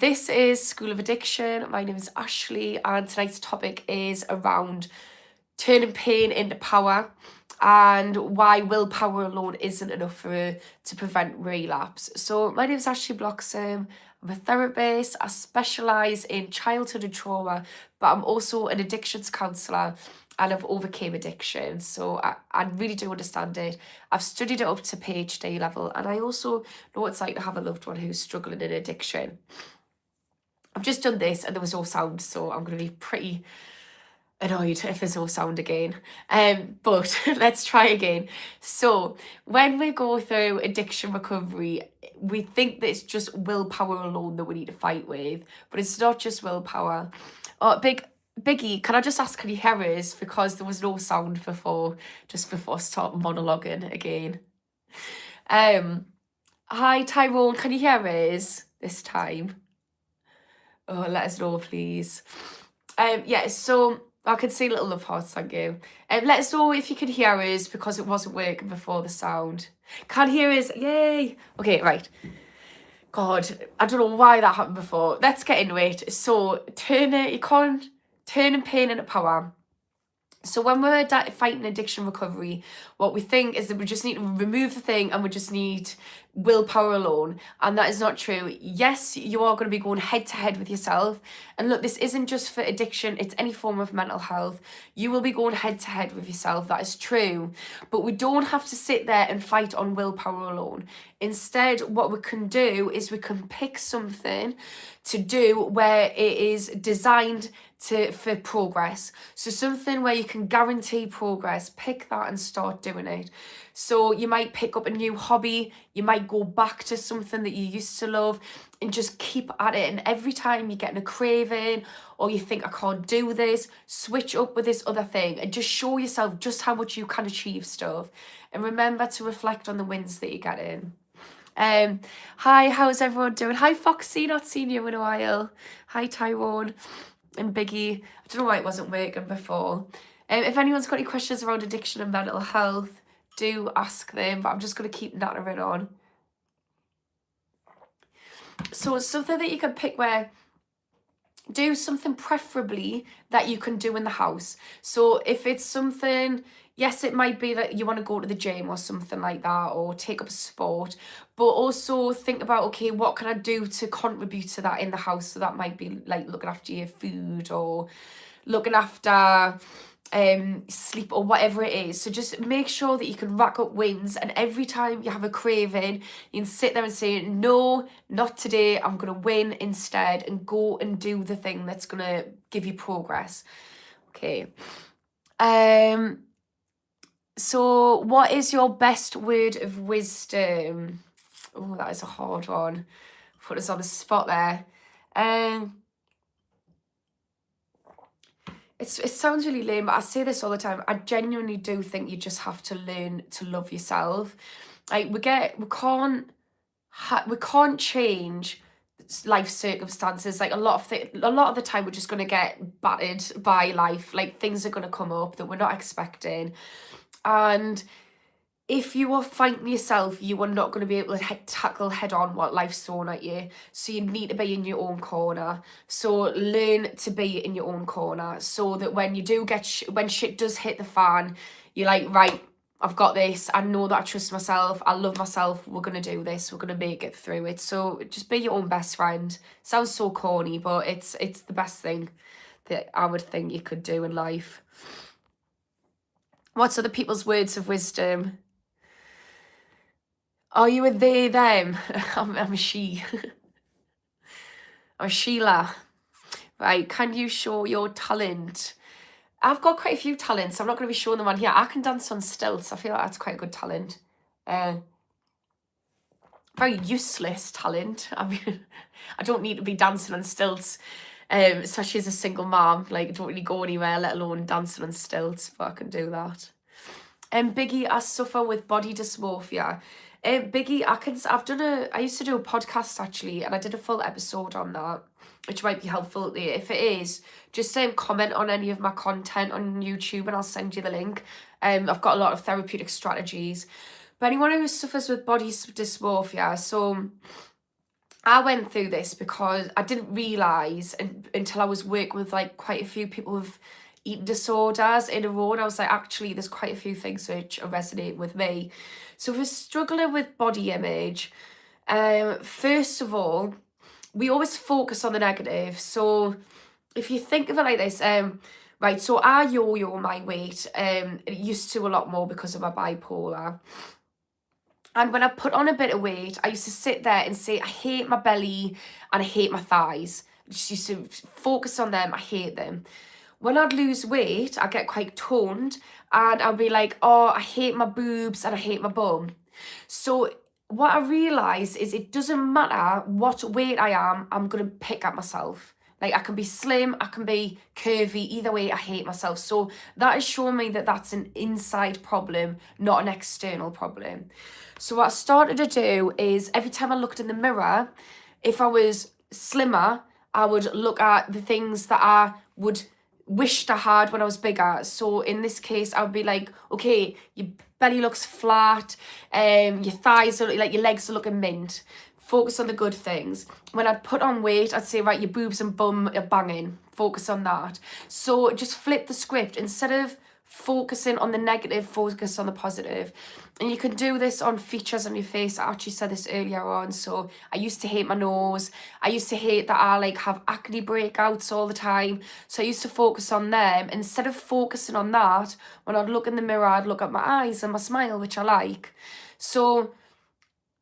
This is School of Addiction. My name is Ashley, and tonight's topic is around turning pain into power and why willpower alone isn't enough to prevent relapse. So, my name is Ashley Bloxham. I'm a therapist. I specialise in childhood and trauma, but I'm also an addictions counsellor and I've overcame addiction. So I really do understand it. I've studied it up to PhD level, and I also know what it's like to have a loved one who's struggling in addiction. I've just done this and there was no sound, so I'm going to be pretty annoyed if there's no sound again. But let's try again. So when we go through addiction recovery, we think that it's just willpower alone that we need to fight with, but it's not just willpower. Oh, Biggie, can I just ask, can you hear us? Because there was no sound before, just before I start monologuing again. Hi Tyrone, can you hear us this time? Oh, let us know, please. Yeah, so I can see little love hearts, thank you. Let us know if you can hear us because it wasn't working before the sound. Can't hear us, yay! Okay, right. God, I don't know why that happened before. Let's get into it. So, turning pain into power. So when we're fighting addiction recovery, what we think is that we just need to remove the thing and we just need willpower alone. And that is not true. Yes, you are going to be going head to head with yourself. And look, this isn't just for addiction, it's any form of mental health. You will be going head to head with yourself. That is true. But we don't have to sit there and fight on willpower alone. Instead, what we can do is we can pick something to do where it is designed for progress. So something where you can guarantee progress, pick that and start doing it. So you might pick up a new hobby, you might go back to something that you used to love and just keep at it. And every time you're getting a craving or you think, I can't do this, switch up with this other thing and just show yourself just how much you can achieve stuff. And remember to reflect on the wins that you get in. Hi, how's everyone doing? Hi Foxy, not seen you in a while. Hi Tyrone and Biggie. I don't know why it wasn't working before. If anyone's got any questions around addiction and mental health, do ask them, but I'm just going to keep nattering on. So it's something that you can pick where do something preferably that you can do in the house. So if it's something, yes, it might be that you want to go to the gym or something like that, or take up a sport, but also think about, okay, what can I do to contribute to that in the house? So that might be like looking after your food or looking after sleep or whatever it is. So just make sure that you can rack up wins, and every time you have a craving, you can sit there and say, no, not today, I'm gonna win instead, and go and do the thing that's gonna give you progress. Okay. So what is your best word of wisdom? Oh, that is a hard one. Put us on the spot there. It sounds really lame, but I say this all the time. I genuinely do think you just have to learn to love yourself. Like we can't change life circumstances. Like a lot of the time we're just gonna get battered by life. Like things are gonna come up that we're not expecting, and if you are fighting yourself, you are not going to be able to tackle head on what life's thrown at you. So you need to be in your own corner. So learn to be in your own corner so that when you do when shit does hit the fan, you're like, right, I've got this. I know that I trust myself. I love myself. We're going to do this. We're going to make it through it. So just be your own best friend. Sounds so corny, but it's the best thing that I would think you could do in life. What's other people's words of wisdom? Are you a they, them? I'm a she. I'm a Sheila. Right, can you show your talent? I've got quite a few talents. I'm not going to be showing them on here. I can dance on stilts. I feel like that's quite a good talent. Very useless talent. I mean, I don't need to be dancing on stilts, especially as a single mom. Like, I don't really go anywhere, let alone dancing on stilts, but I can do that. Biggie, I suffer with body dysmorphia. Biggie, I used to do a podcast actually, and I did a full episode on that, which might be helpful. If it is, just comment on any of my content on YouTube and I'll send you the link. I've got a lot of therapeutic strategies. But anyone who suffers with body dysmorphia, so I went through this because I didn't realise until I was working with like quite a few people with eating disorders in a row, and I was like, actually, there's quite a few things which resonate with me. So if we're struggling with body image, first of all, we always focus on the negative. So if you think of it like this, right, so I yo-yo my weight, it used to a lot more because of my bipolar. And when I put on a bit of weight, I used to sit there and say, I hate my belly and I hate my thighs. I just used to focus on them, I hate them. When I'd lose weight, I get quite toned and I'll be like, oh, I hate my boobs and I hate my bum. So what I realised is it doesn't matter what weight I am, I'm going to pick at myself. Like I can be slim, I can be curvy, either way I hate myself. So that has shown me that that's an inside problem, not an external problem. So what I started to do is every time I looked in the mirror, if I was slimmer, I would look at the things that I would wished I had when I was bigger. So in this case, I would be like, okay, your belly looks flat, your thighs are like, your legs are looking mint. Focus on the good things. When I'd put on weight, I'd say, right, your boobs and bum are banging. Focus on that. So just flip the script. Instead of focusing on the negative, focus on the positive. And you can do this on features on your face. I actually said this earlier on. So I used to hate my nose. I used to hate that I like have acne breakouts all the time. So I used to focus on them. Instead of focusing on that, when I'd look in the mirror, I'd look at my eyes and my smile, which I like. So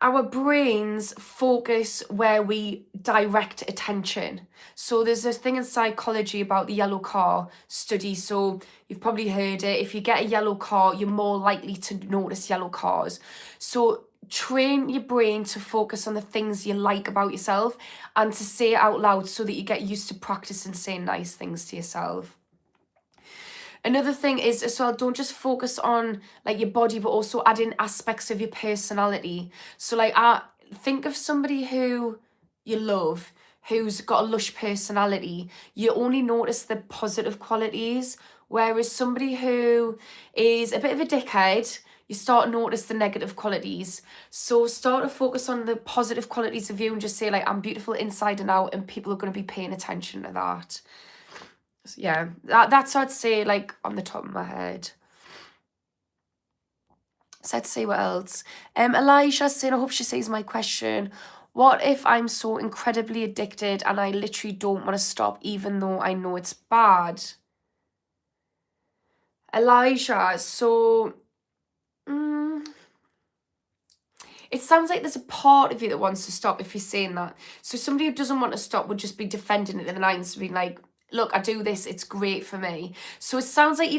our brains focus where we direct attention. So there's this thing in psychology about the yellow car study. So you've probably heard it. If you get a yellow car, you're more likely to notice yellow cars. So train your brain to focus on the things you like about yourself and to say it out loud so that you get used to practicing saying nice things to yourself. Another thing is as well, don't just focus on like your body, but also add in aspects of your personality. So like think of somebody who you love, who's got a lush personality. You only notice the positive qualities, whereas somebody who is a bit of a dickhead, you start to notice the negative qualities. So start to focus on the positive qualities of you and just say like, I'm beautiful inside and out, and people are going to be paying attention to that. So yeah, that's what I'd say, like, on the top of my head. So let's see what else. Elijah's saying, I hope she sees my question. What if I'm so incredibly addicted and I literally don't want to stop even though I know it's bad? Elijah, so it sounds like there's a part of you that wants to stop if you're saying that. So somebody who doesn't want to stop would just be defending it in the lines, being like, look, I do this, it's great for me. So it sounds like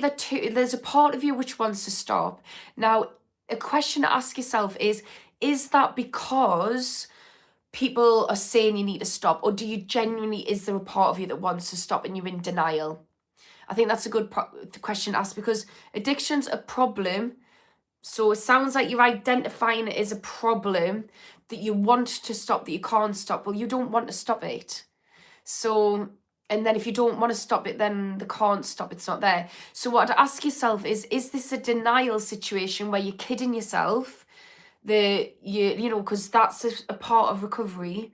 there's a part of you which wants to stop. Now, a question to ask yourself is that because people are saying you need to stop, or do you genuinely, is there a part of you that wants to stop and you're in denial? I think that's a good question to ask, because addiction's a problem. So it sounds like you're identifying it as a problem that you want to stop, that you can't stop. Well, you don't want to stop it. So, and then if you don't want to stop it, then the can't stop, it's not there. So what I'd ask yourself is this a denial situation where you're kidding yourself, because that's a part of recovery?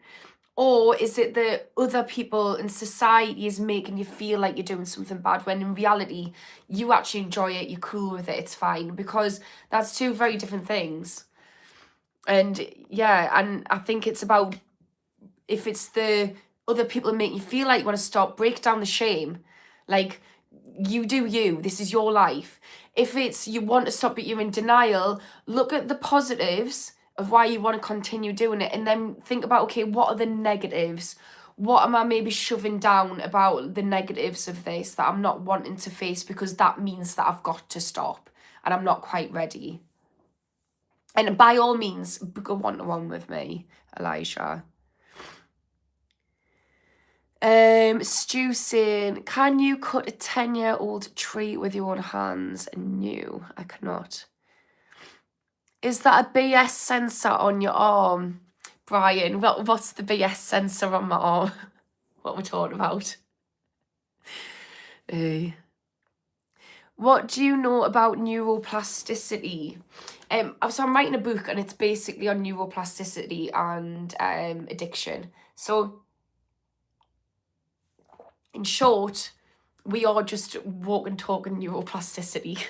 Or is it that other people in society is making you feel like you're doing something bad, when in reality, you actually enjoy it, you're cool with it, it's fine? Because that's two very different things. And yeah, and I think it's about, if it's the other people that make you feel like you want to stop, break down the shame. Like, you do you, this is your life. If it's you want to stop but you're in denial, look at the positives of why you want to continue doing it, and then think about, okay, what are the negatives? What am I maybe shoving down about the negatives of this that I'm not wanting to face, because that means that I've got to stop and I'm not quite ready? And by all means, go one-to-one with me, Elijah. Stu saying, can you cut a 10-year-old tree with your own hands? No, I cannot. Is that a BS sensor on your arm? Brian, what's the BS sensor on my arm? What we're talking about? What do you know about neuroplasticity? So I'm writing a book and it's basically on neuroplasticity and addiction. So in short, we are just walking, talking neuroplasticity.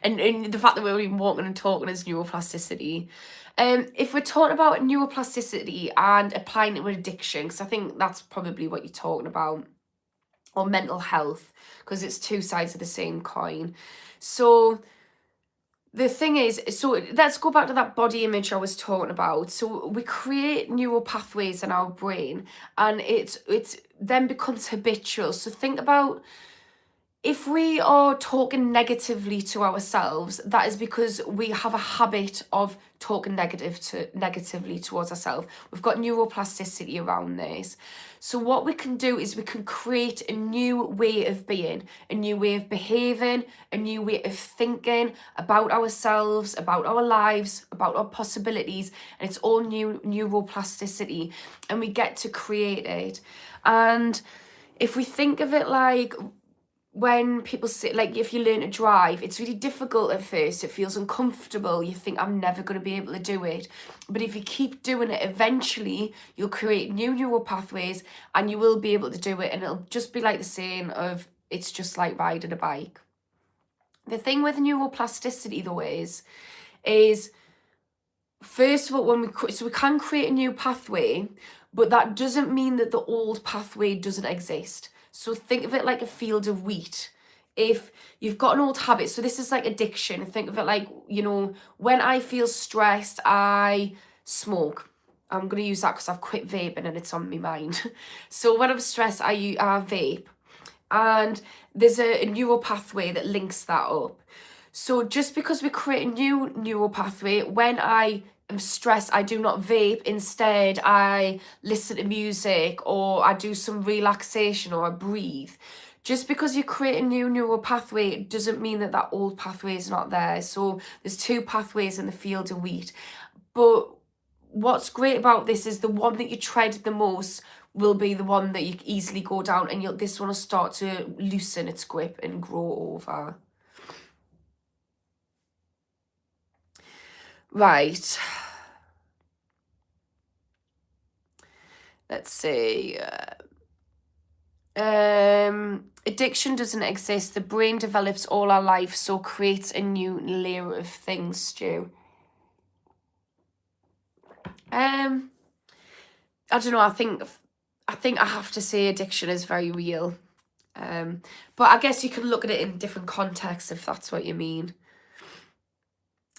and the fact that we're even walking and talking is neuroplasticity. If we're talking about neuroplasticity and applying it with addiction, because I think that's probably what you're talking about, or mental health, because it's two sides of the same coin. So the thing is, so let's go back to that body image I was talking about. So we create neural pathways in our brain, and it's then becomes habitual. So think about, if we are talking negatively to ourselves, that is because we have a habit of talking negatively towards ourselves. We've got neuroplasticity around this. So what we can do is we can create a new way of being, a new way of behaving, a new way of thinking about ourselves, about our lives, about our possibilities, and it's all new neuroplasticity, and we get to create it. And if we think of it like, when people say, like, if you learn to drive, it's really difficult at first. It feels uncomfortable. You think, I'm never going to be able to do it. But if you keep doing it, eventually you'll create new neural pathways and you will be able to do it. And it'll just be like the saying of, it's just like riding a bike. The thing with neuroplasticity, though, is first of all, when we can create a new pathway, but that doesn't mean that the old pathway doesn't exist. So think of it like a field of wheat. If you've got an old habit, so this is like addiction. Think of it like, when I feel stressed, I smoke. I'm going to use that because I've quit vaping and it's on my mind. So when I'm stressed, I vape. And there's a neural pathway that links that up. So just because we create a new neural pathway, when I am stressed, I do not vape. Instead, I listen to music, or I do some relaxation, or I breathe. Just because you create a new neural pathway, it doesn't mean that that old pathway is not there. So there's two pathways in the field of wheat. But what's great about this is the one that you tread the most will be the one that you easily go down, and this one will start to loosen its grip and grow over. Right. Let's see. Addiction doesn't exist. The brain develops all our life, so creates a new layer of things, Stu. I don't know. I think I have to say addiction is very real. But I guess you can look at it in different contexts if that's what you mean.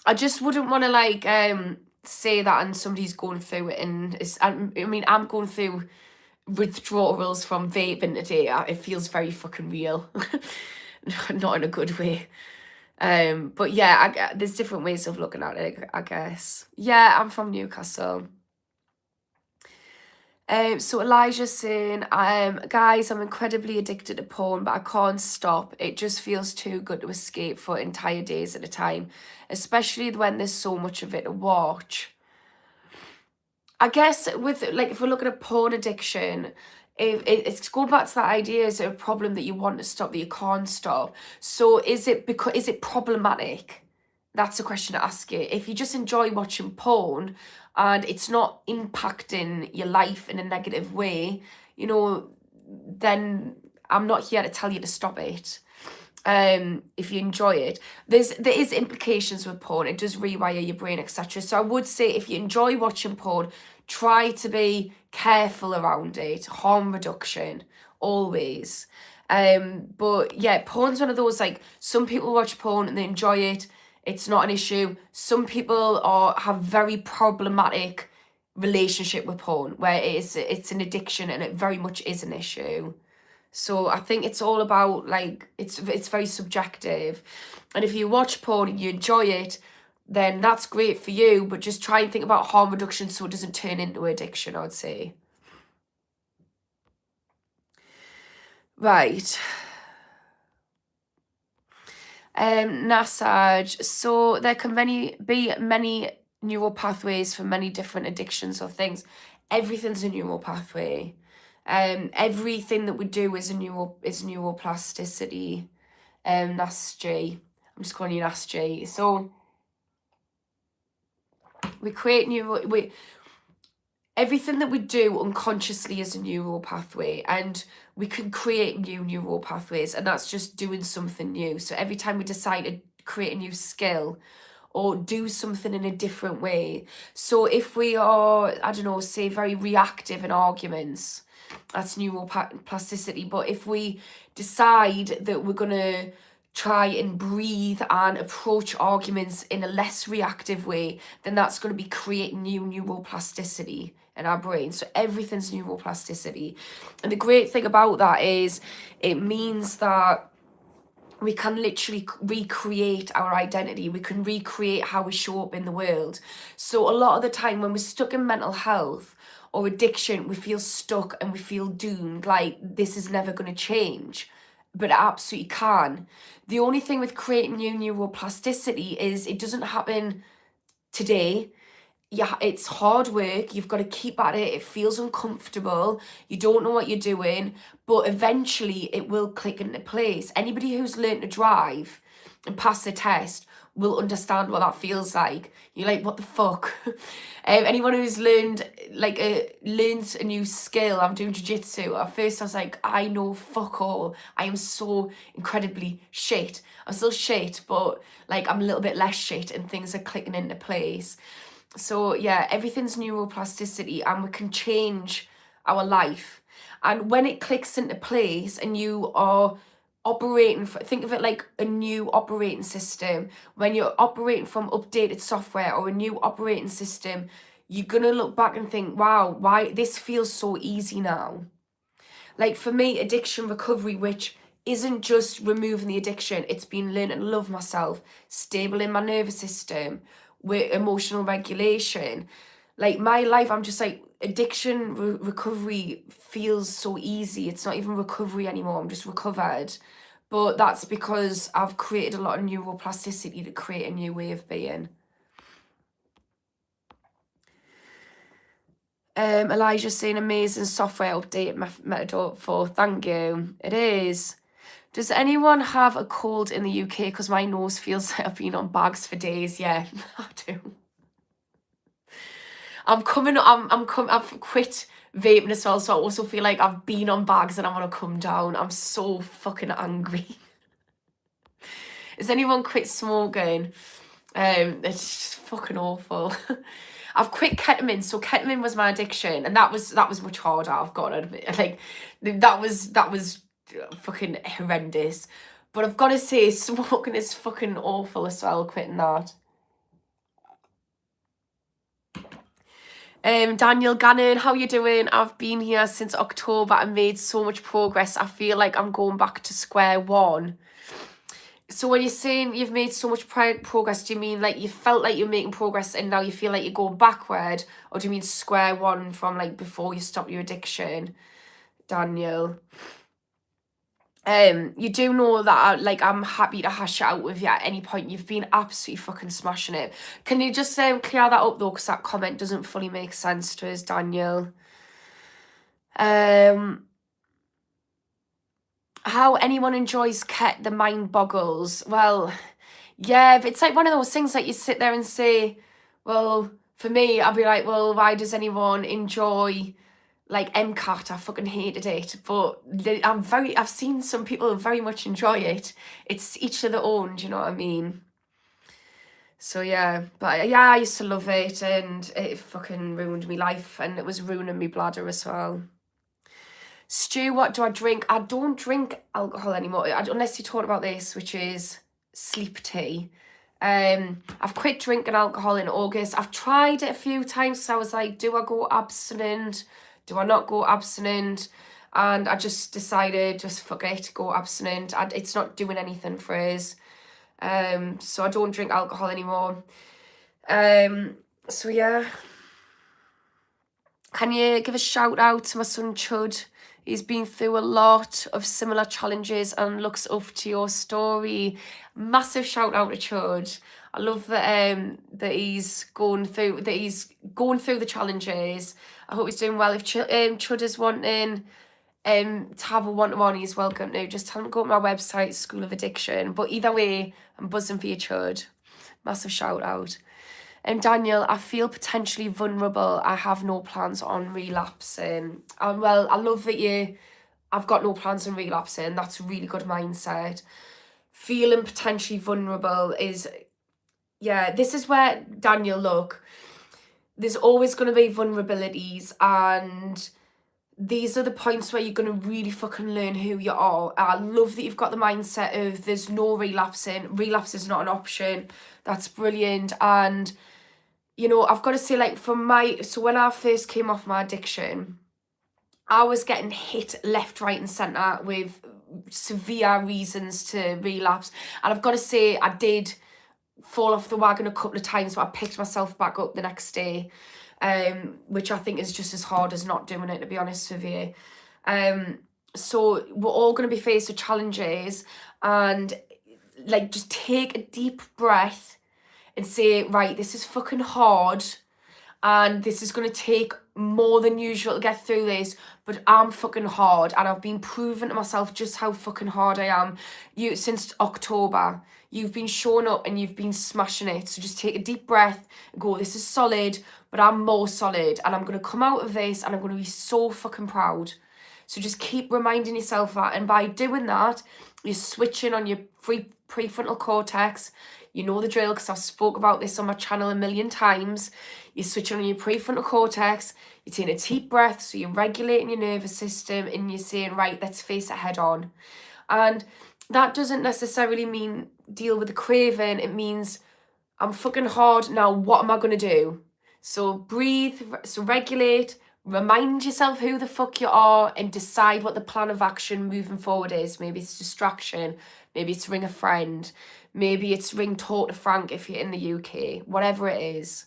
I just wouldn't want to say that and somebody's going through it, and I'm going through withdrawals from vaping today. It feels very fucking real. Not in a good way. But yeah, there's different ways of looking at it, I guess. Yeah, I'm from Newcastle. So Elijah's saying, guys, I'm incredibly addicted to porn, but I can't stop. It just feels too good to escape for entire days at a time, especially when there's so much of it to watch. I guess with, like, if we're looking at porn addiction, it's going back to that idea, is it a problem that you want to stop that you can't stop? So is it problematic? That's a question to ask you. If you just enjoy watching porn and it's not impacting your life in a negative way, then I'm not here to tell you to stop it. If you enjoy it, there is implications with porn. It does rewire your brain, etc. So I would say, if you enjoy watching porn, try to be careful around it. Harm reduction, always. But yeah, porn's one of those, like, some people watch porn and they enjoy it. It's not an issue. Some people have very problematic relationship with porn, where it's an addiction and it very much is an issue. So I think it's all about, like, it's very subjective. And if you watch porn and you enjoy it, then that's great for you, but just try and think about harm reduction so it doesn't turn into addiction, I would say. Right. Nasaj, so there can be many neural pathways for many different addictions or things. Everything's a neural pathway. Everything that we do is neuroplasticity. Nas G. I'm just calling you Nas G. So We create everything that we do unconsciously is a neural pathway, and we can create new neural pathways, and that's just doing something new. So every time we decide to create a new skill or do something in a different way. So if we are, I don't know, say very reactive in arguments, that's neuroplasticity. But if we decide that we're going to try and breathe and approach arguments in a less reactive way, then that's going to be creating new neuroplasticity in our brain. So everything's neuroplasticity. And the great thing about that is it means that we can literally recreate our identity. We can recreate how we show up in the world. So a lot of the time when we're stuck in mental health or addiction, we feel stuck and we feel doomed, like this is never going to change. But it absolutely can. The only thing with creating new neuroplasticity is it doesn't happen today. Yeah, it's hard work. You've got to keep at it. It feels uncomfortable. You don't know what you're doing, but eventually it will click into place. Anybody who's learned to drive and passed the test will understand what that feels like. You're like, what the fuck? Anyone who's learned learns a new skill. I'm doing jiu-jitsu. At first I was like, I know fuck all. I am so incredibly shit. I'm still shit, but like I'm a little bit less shit and things are clicking into place. So yeah, everything's neuroplasticity, and we can change our life. And when it clicks into place and you are operating, think of it like a new operating system. When you're operating from updated software or a new operating system, you're going to look back and think, wow, why this feels so easy now. Like for me, addiction recovery, which isn't just removing the addiction, it's been learning to love myself, stable in my nervous system, with emotional regulation. Like my life, I'm just like, addiction recovery feels so easy. It's not even recovery anymore. I'm just recovered. But that's because I've created a lot of neuroplasticity to create a new way of being. Elijah's saying amazing software update Metadot for. Thank you. It is. Does anyone have a cold in the UK? Because my nose feels like I've been on bags for days. Yeah, I do. I've quit vaping as well, so I also feel like I've been on bags and I want to come down. I'm so fucking angry. Has anyone quit smoking? It's just fucking awful. I've quit ketamine, so ketamine was my addiction, and that was much harder. I've got to admit, like that was fucking horrendous. But I've got to say, smoking is fucking awful as well. Quitting that. Daniel Gannon, how you doing? I've been here since October and made so much progress. I feel like I'm going back to square one. So when you're saying you've made so much progress, do you mean like you felt like you're making progress and now you feel like you're going backward? Or do you mean square one from like before you stopped your addiction, Daniel? You do know that I'm happy to hash it out with you at any point. You've been absolutely fucking smashing it. Can you just clear that up though, because that comment doesn't fully make sense to us, Daniel. How anyone enjoys Ket, the mind boggles. Well, yeah, it's like one of those things that you sit there and say, well, for me, I'll be like, well, why does anyone enjoy like MCAT? I fucking hated it, but I've seen some people very much enjoy it. It's each of their own, do you know what I mean? So yeah, but yeah, I used to love it, and it fucking ruined my life, and it was ruining my bladder as well. Stu, what do I drink? I don't drink alcohol anymore, unless you talk about this, which is sleep tea. I've quit drinking alcohol in August. I've tried it a few times, so I was like, do I go abstinent? Do I not go abstinent? And I just decided, just fuck it, go abstinent. It's not doing anything for us. So I don't drink alcohol anymore. So yeah. Can you give a shout out to my son Chud? He's been through a lot of similar challenges and looks up to your story. Massive shout out to Chud. I love that he's going through the challenges. I hope he's doing well. If Chud is wanting to have a one-to-one, he's welcome to. Just tell him to go to my website, School of Addiction. But either way, I'm buzzing for you, Chud. Massive shout out. Daniel, I feel potentially vulnerable. I have no plans on relapsing. Well, I love that I've got no plans on relapsing. That's a really good mindset. Feeling potentially vulnerable is, yeah, this is where, Daniel, look, there's always going to be vulnerabilities, and these are the points where you're going to really fucking learn who you are. I love that you've got the mindset of there's no relapsing. Relapse is not an option. That's brilliant. And, you know, I've got to say, like, so when I first came off my addiction, I was getting hit left, right and centre with severe reasons to relapse. And I've got to say, I did fall off the wagon a couple of times, but I picked myself back up the next day, which I think is just as hard as not doing it, to be honest with you. So we're all going to be faced with challenges, and like, just take a deep breath and say, right, this is fucking hard, and this is going to take more than usual to get through this, but I'm fucking hard, and I've been proving to myself just how fucking hard I am. Since October, you've been showing up and you've been smashing it. So just take a deep breath and go, this is solid, but I'm more solid, and I'm going to come out of this and I'm going to be so fucking proud. So just keep reminding yourself that, and by doing that, you're switching on your prefrontal cortex. You know the drill, because I've spoke about this on my channel a million times. You're switching on your prefrontal cortex, you're taking a deep breath, so you're regulating your nervous system, and you're saying, right, let's face it head on. And that doesn't necessarily mean deal with the craving. It means I'm fucking hard, now what am I going to do? So breathe, so regulate, remind yourself who the fuck you are, and decide what the plan of action moving forward is. Maybe it's distraction, maybe it's ring a friend, maybe it's ring Talk to Frank if you're in the UK, whatever it is.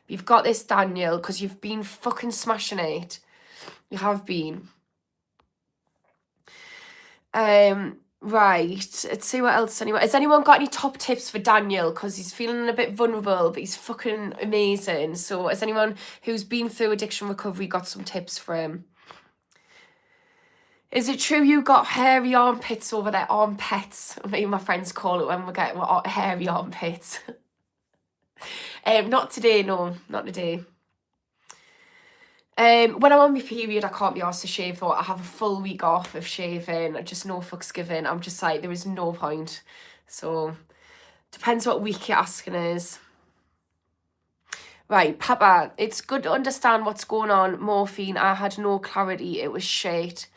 You've got this, Daniel, because you've been fucking smashing it. You have been. Right, let's see what else has anyone got any top tips for Daniel, because he's feeling a bit vulnerable, but he's fucking amazing. So has anyone who's been through addiction recovery got some tips for him? Is it true you got hairy armpits over there? Armpits, me and my friends call it when we get hairy armpits. Not today, no, not today. When I'm on my period, I can't be asked to shave, though. I have a full week off of shaving, just no fucks given. I'm just like, there is no point. So, depends what week you're asking us. Right, Papa, it's good to understand what's going on. Morphine, I had no clarity. It was shit.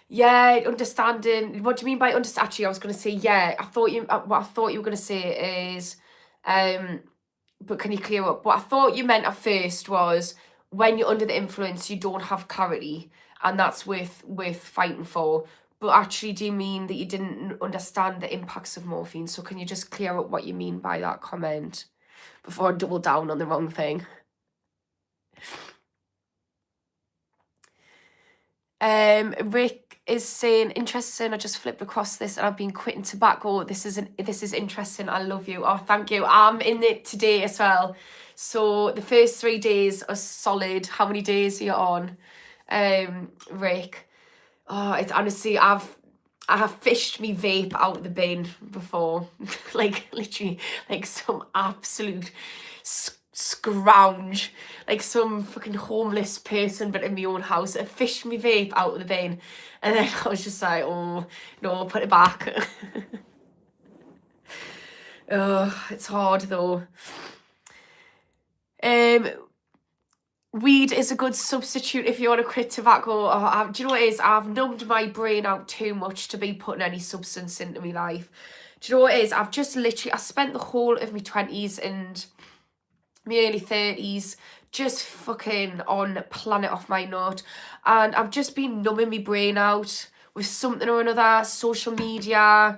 Yeah, understanding. What do you mean by understand? Actually, I was going to say, yeah, what I thought you were going to say is, but can you clear up? What I thought you meant at first was, when you're under the influence, you don't have clarity, and that's worth fighting for. But actually, do you mean that you didn't understand the impacts of morphine? So can you just clear up what you mean by that comment before I double down on the wrong thing? Rick is saying, interesting, I just flipped across this and I've been quitting tobacco. This is interesting. I love you. Oh, thank you. I'm in it today as well. So the first 3 days are solid. How many days are you on, Rick? Oh, it's honestly, I have fished me vape out of the bin before. Like, literally, like some absolute scrounge, like some fucking homeless person, but in my own house. I fished me vape out of the bin, and then I was just like, oh no, put it back. It's hard though. Weed is a good substitute if you want to quit tobacco. Do you know what it is? I've numbed my brain out too much to be putting any substance into my life. Do you know what it is? I've just literally, I spent the whole of my 20s and my early 30s just fucking on planet off my nut, and I've just been numbing my brain out with something or another, social media,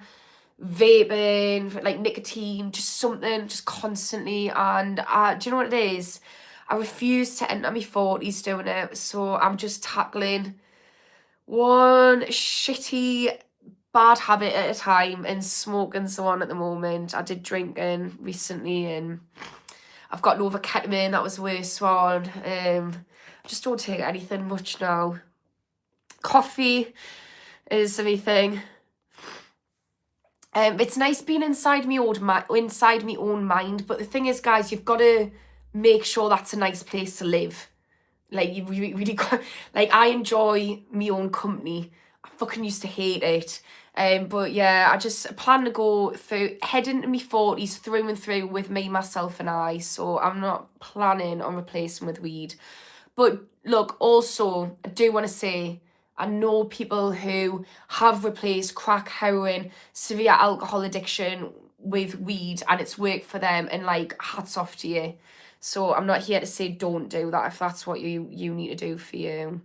vaping, like nicotine, just something, just constantly. And do you know what it is? I refuse to enter my 40s doing it, so I'm just tackling one shitty bad habit at a time, and smoking so on at the moment. I did drinking recently, and I've got Novocatamine, that was the worst one. I just don't take anything much now. Coffee is everything. It's nice being inside my own mind, but the thing is, guys, you've got to make sure that's a nice place to live. Like, you really got, like, I enjoy my own company. I fucking used to hate it. But yeah, I just plan to go through, head into my 40s through and through with me, myself and I. So I'm not planning on replacing with weed. But look, also, I do want to say, I know people who have replaced crack, heroin, severe alcohol addiction with weed, and it's worked for them, and like, hats off to you. So I'm not here to say don't do that if that's what you need to do for you.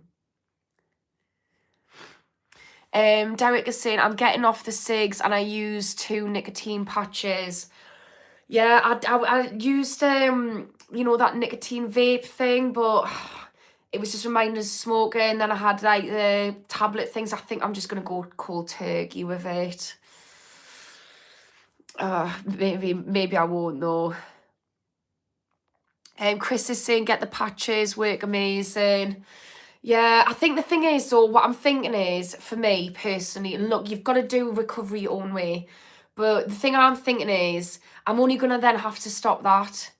Derek is saying, I'm getting off the cigs and I use 2 nicotine patches. Yeah, I used you know, that nicotine vape thing, but it was just reminders of smoking. Then I had like the tablet things. I think I'm just gonna go cold turkey with it. Maybe I won't though. Chris is saying get the patches, work amazing. Yeah, I think the thing is though, what I'm thinking is, for me personally, and look, you've got to do recovery your own way. But the thing I'm thinking is, I'm only gonna then have to stop that.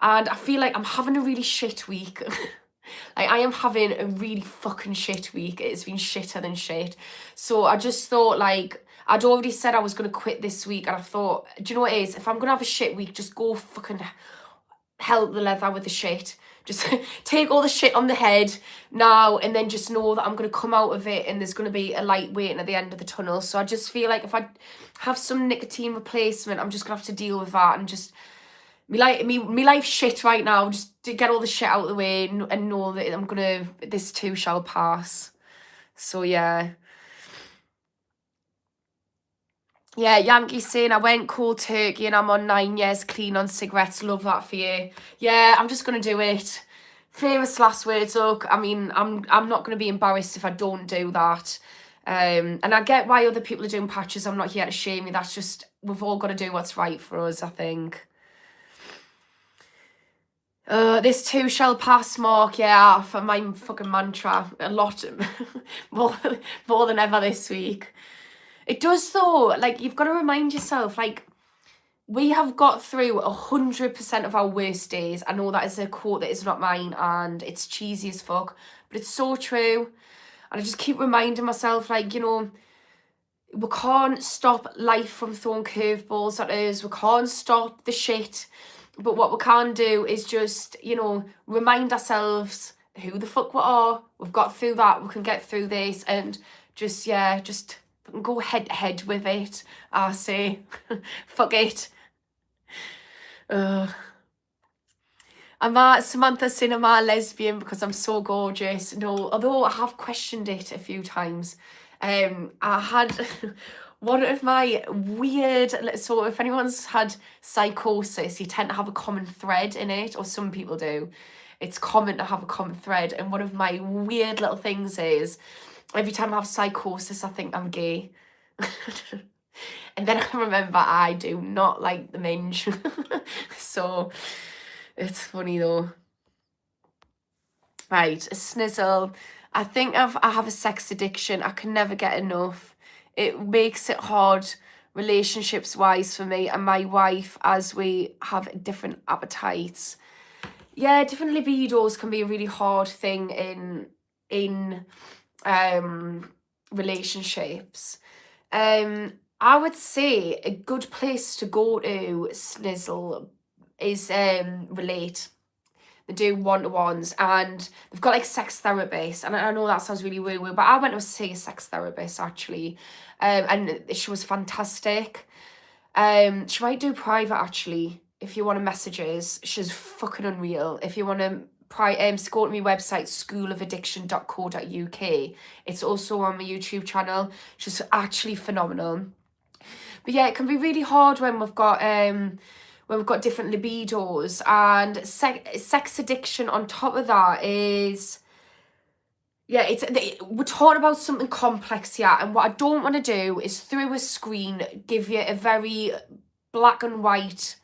And I feel like I'm having a really shit week. Like, I am having a really fucking shit week. It's been shitter than shit. So I just thought, like, I'd already said I was going to quit this week. And I thought, do you know what it is? If I'm going to have a shit week, just go fucking help the leather with the shit. Just take all the shit on the head now, and then just know that I'm going to come out of it and there's going to be a light waiting at the end of the tunnel. So I just feel like if I have some nicotine replacement, I'm just going to have to deal with that and just... Me life shit right now, just to get all the shit out of the way and know that this too shall pass. So yeah. Yeah, Yankee's saying I went cold turkey and I'm on 9 years clean on cigarettes. Love that for you. Yeah, I'm just gonna do it. Famous last words, look. I mean, I'm not gonna be embarrassed if I don't do that. And I get why other people are doing patches. I'm not here to shame you. That's just, we've all got to do what's right for us, I think. This too shall pass, Mark. Yeah, for my fucking mantra. A lot more than ever this week. It does though. Like, you've got to remind yourself, like, we have got through 100% of our worst days. I know that is a quote that is not mine and it's cheesy as fuck, but it's so true. And I just keep reminding myself, like, you know, we can't stop life from throwing curveballs at us. We can't stop the shit. But what we can do is just, you know, remind ourselves who the fuck we are. We've got through that. We can get through this, and just, yeah, just go head to head with it. I say, fuck it. Samantha saying, am I lesbian because I'm so gorgeous? No, although I have questioned it a few times. I had one of my weird, so if anyone's had psychosis, you tend to have a common thread in it, or some people do. It's common to have a common thread, and one of my weird little things is, every time I have psychosis, I think I'm gay. And then I remember I do not like the minge. So it's funny though. Right, a snizzle. I think I have a sex addiction. I can never get enough. It makes it hard relationships wise for me and my wife, as we have different appetites. Yeah, different libidos can be a really hard thing in relationships. I would say a good place to go to, Snizzle, is Relate. They do one-to-ones, and they've got like sex therapists, and I know that sounds really woo-woo, but I went to see a sex therapist actually, and she was fantastic. She might do private actually, if you want to messages. She's fucking unreal. If you want to go to my website, schoolofaddiction.co.uk. It's also on my YouTube channel. She's actually phenomenal. But yeah, it can be really hard when we've got different libidos, and sex addiction on top of that is, yeah, we're talking about something complex here, and what I don't want to do is through a screen give you a very black and white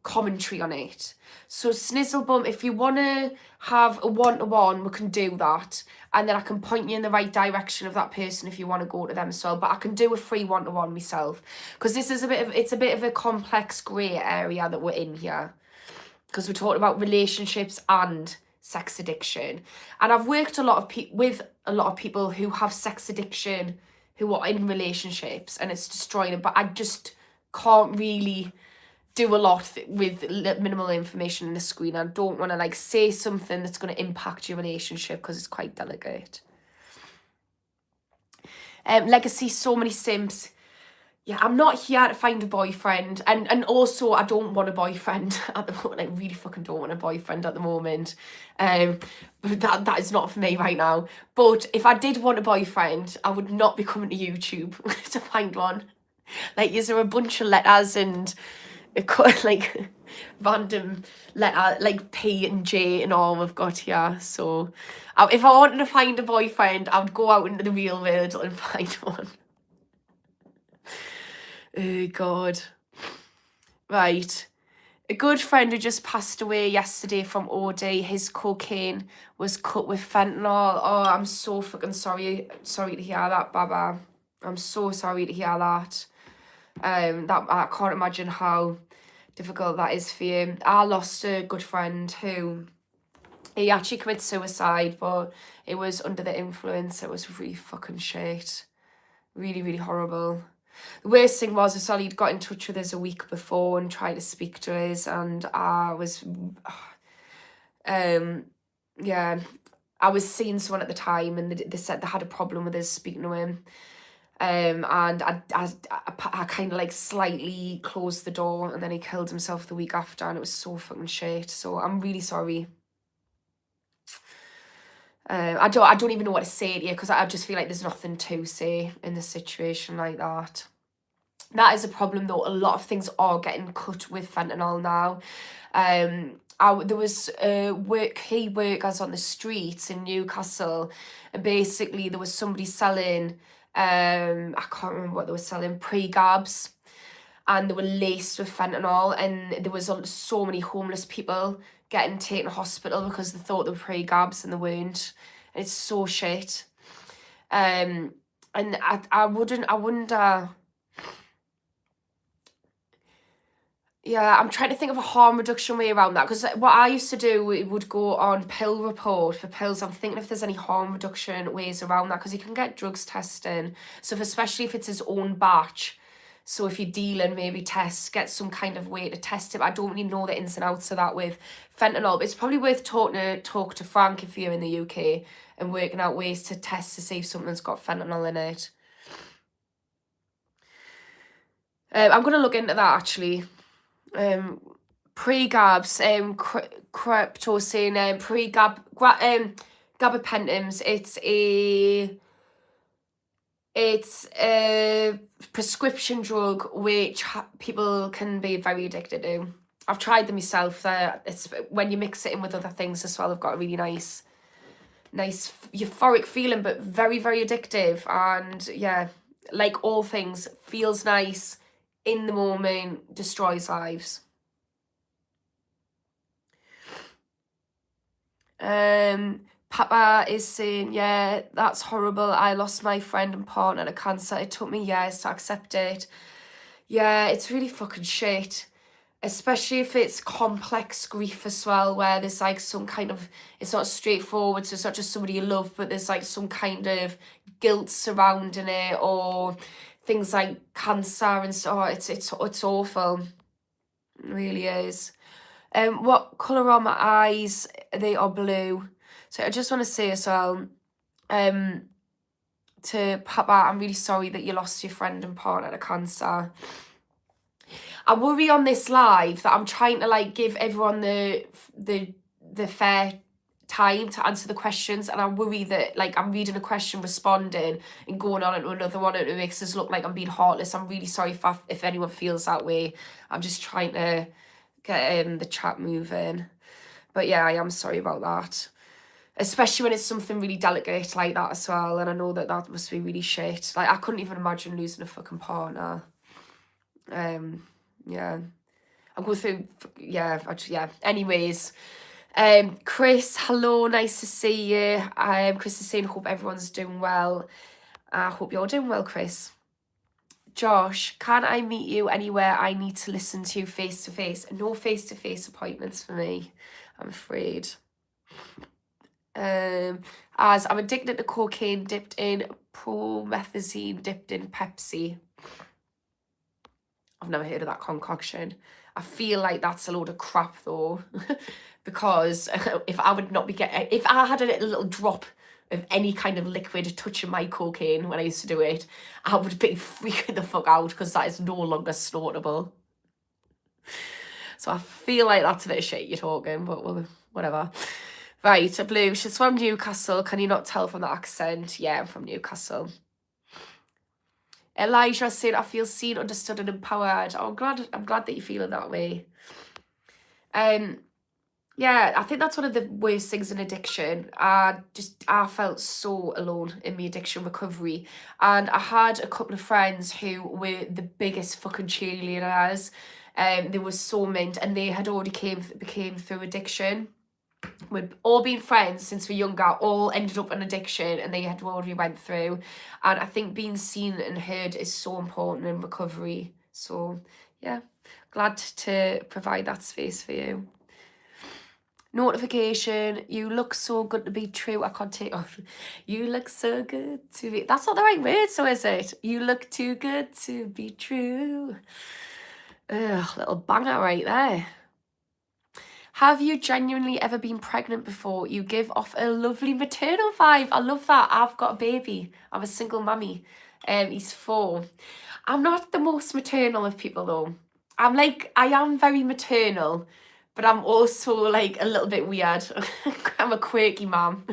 commentary on it. So Snizzlebum, if you want to have a one-to-one, we can do that, and then I can point you in the right direction of that person if you want to go to them as well. But I can do a free one-to-one myself, because this is a bit of a complex grey area that we're in here. because we're talking about relationships and sex addiction. And I've worked a lot of with a lot of people who have sex addiction, who are in relationships, and it's destroying them. But I just can't really do a lot with minimal information in the screen. I don't want to like say something that's going to impact your relationship because it's quite delicate. Legacy, so many simps. Yeah, I'm not here to find a boyfriend, and also I don't want a boyfriend at the moment. I really fucking don't want a boyfriend at the moment. That is not for me right now. But if I did want a boyfriend, I would not be coming to YouTube to find one. Like, is there a bunch of letters and like random letter like P and J and all we've got here? So if I wanted to find a boyfriend, I would go out into the real world and find one. Oh God. Right. A good friend who just passed away yesterday from OD, his cocaine was cut with fentanyl. Oh, I'm so fucking sorry. Sorry to hear that, Baba. I'm so sorry to hear that. That I can't imagine how difficult that is for you. I lost a good friend who he actually committed suicide, but it was under the influence. It was really fucking shit. Really, really horrible. The worst thing was he'd got in touch with us a week before and tried to speak to us, and I was I was seeing someone at the time, and they said they had a problem with us speaking to him. And I kind of like slightly closed the door, and then he killed himself the week after, and it was so fucking shit. So I'm really sorry. I don't even know what to say to you, because I just feel like there's nothing to say in a situation like that. That is a problem though. A lot of things are getting cut with fentanyl now. There was key workers on the streets in Newcastle, and basically there was somebody selling, I can't remember what they were selling, pre-gabs, and they were laced with fentanyl, and there was so many homeless people getting taken to hospital because they thought they were pre-gabs and they weren't. And it's so shit. And I wonder. Yeah, I'm trying to think of a harm reduction way around that, because what I used to do would go on pill report for pills. I'm thinking if there's any harm reduction ways around that, because you can get drugs testing. So especially if it's his own batch. So if you're dealing, maybe get some kind of way to test it. But I don't really know the ins and outs of that with fentanyl. But it's probably worth talk to Frank if you're in the UK and working out ways to test to see if something's got fentanyl in it. I'm going to look into that actually. Pre-gabs, crypto saying gabapentins. It's a prescription drug which people can be very addicted to. I've tried them myself. It's when you mix it in with other things as well. They've got a really nice euphoric feeling, but very, very addictive. And yeah, like all things, feels nice in the moment, destroys lives. Papa is saying, yeah, that's horrible. I lost my friend and partner to cancer. It took me years to accept it. Yeah, it's really fucking shit. Especially if it's complex grief as well, where there's like some kind of, it's not straightforward, so it's not just somebody you love, but there's like some kind of guilt surrounding it, or things like cancer and so. It's awful. It really is. What colour are my eyes? They are blue. So I just want to say as well, to Papa, I'm really sorry that you lost your friend and partner to cancer. I worry on this live that I'm trying to like give everyone the fair time to answer the questions, and I worry that like I'm reading a question, responding, and going on into another one, and it makes us look like I'm being heartless. I'm really sorry if anyone feels that way. I'm just trying to get the chat moving. But yeah, I am sorry about that. Especially when it's something really delicate like that as well, and I know that must be really shit. Like, I couldn't even imagine losing a fucking partner. Yeah. I'll go through, yeah. Anyways, Chris, hello, nice to see you. Chris is saying, hope everyone's doing well. I hope you're doing well, Chris. Josh, can I meet you anywhere I need to listen to face to face? No face to face appointments for me, I'm afraid. As I'm addicted to cocaine dipped in promethazine dipped in Pepsi. I've never heard of that concoction. I feel like that's a load of crap though, because if I had a little drop of any kind of liquid touching my cocaine when I used to do it, I would be freaking the fuck out because that is no longer snortable. So I feel like that's a bit of shit you're talking, but well, whatever. Right, a blue. She's from Newcastle. Can you not tell from the accent? Yeah, I'm from Newcastle. Elijah said, I feel seen, understood, and empowered. Oh, I'm glad that you're feeling that way. Yeah, I think that's one of the worst things in addiction. I felt so alone in my addiction recovery. And I had a couple of friends who were the biggest fucking cheerleaders. They were so mint, and they had already became through addiction. We'd all been friends since we were younger, all ended up in addiction, and they had already went through. And I think being seen and heard is so important in recovery. So yeah, glad to provide that space for you. Notification, you look so good to be true. I can't take off. You look so good to be. That's not the right word, so is it? You look too good to be true. Ugh, little banger right there. Have you genuinely ever been pregnant before? You give off a lovely maternal vibe. I love that. I've got a baby. I'm a single mummy. He's 4. I'm not the most maternal of people though. I am very maternal, but I'm also like a little bit weird. I'm a quirky mum.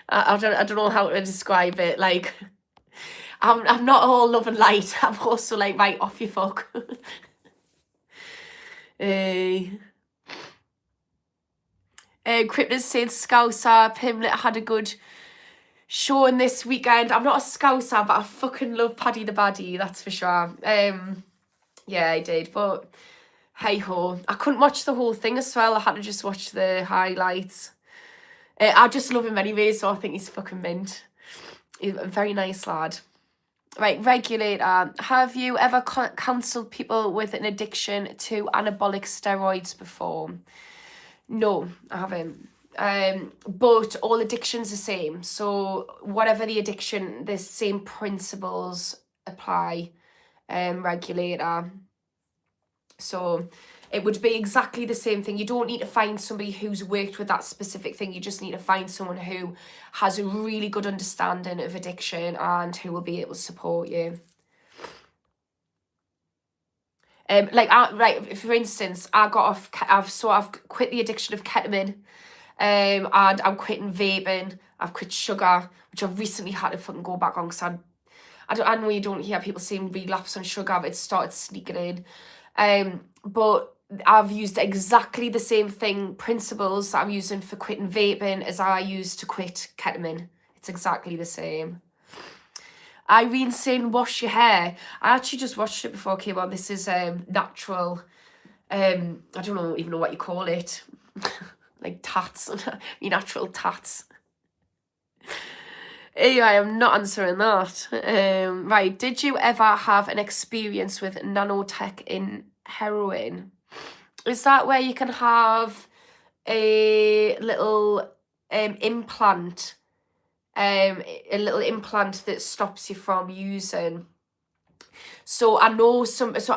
I don't know how to describe it. Like, I'm not all love and light. I'm also like, right, off you fuck. Cryptos said Scouser, Pimlet had a good showing this weekend. I'm not a Scouser, but I fucking love Paddy the Baddy, that's for sure. Yeah, I did, but hey ho. I couldn't watch the whole thing as well. I had to just watch the highlights. I just love him anyway, so I think he's fucking mint. He's a very nice lad. Right, regulator. Have you ever counselled people with an addiction to anabolic steroids before? No, I haven't. But all addictions are the same. So whatever the addiction, the same principles apply. Regulator. So it would be exactly the same thing. You don't need to find somebody who's worked with that specific thing. You just need to find someone who has a really good understanding of addiction and who will be able to support you. Right, for instance, I've quit the addiction of ketamine, and I'm quitting vaping. I've quit sugar, which I've recently had to fucking go back on because I know you don't hear people saying relapse on sugar, but it started sneaking in. But I've used exactly the same principles that I'm using for quitting vaping as I used to quit ketamine. It's exactly the same. Irene saying wash your hair. I actually just watched it before I came on. This is natural. I don't even know what you call it. Like tats. Your natural tats. Anyway, I'm not answering that. Right, did you ever have an experience with nanotech in heroin? Is that where you can have a little implant? A little implant that stops you from using. So I know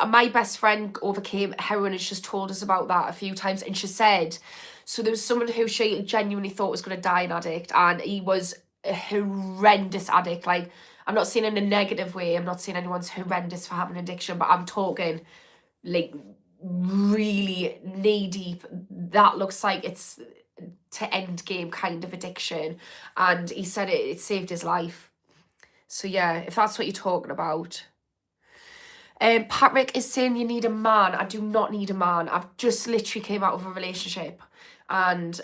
my best friend overcame heroin and she's told us about that a few times, and she said, so there was someone who she genuinely thought was going to die an addict, and he was a horrendous addict. Like, I'm not saying in a negative way, I'm not saying anyone's horrendous for having addiction, but I'm talking like really knee deep. That looks like it's to end game kind of addiction, and he said it saved his life. So yeah, if that's what you're talking about. Patrick is saying you need a man. I do not need a man. I've just literally came out of a relationship, and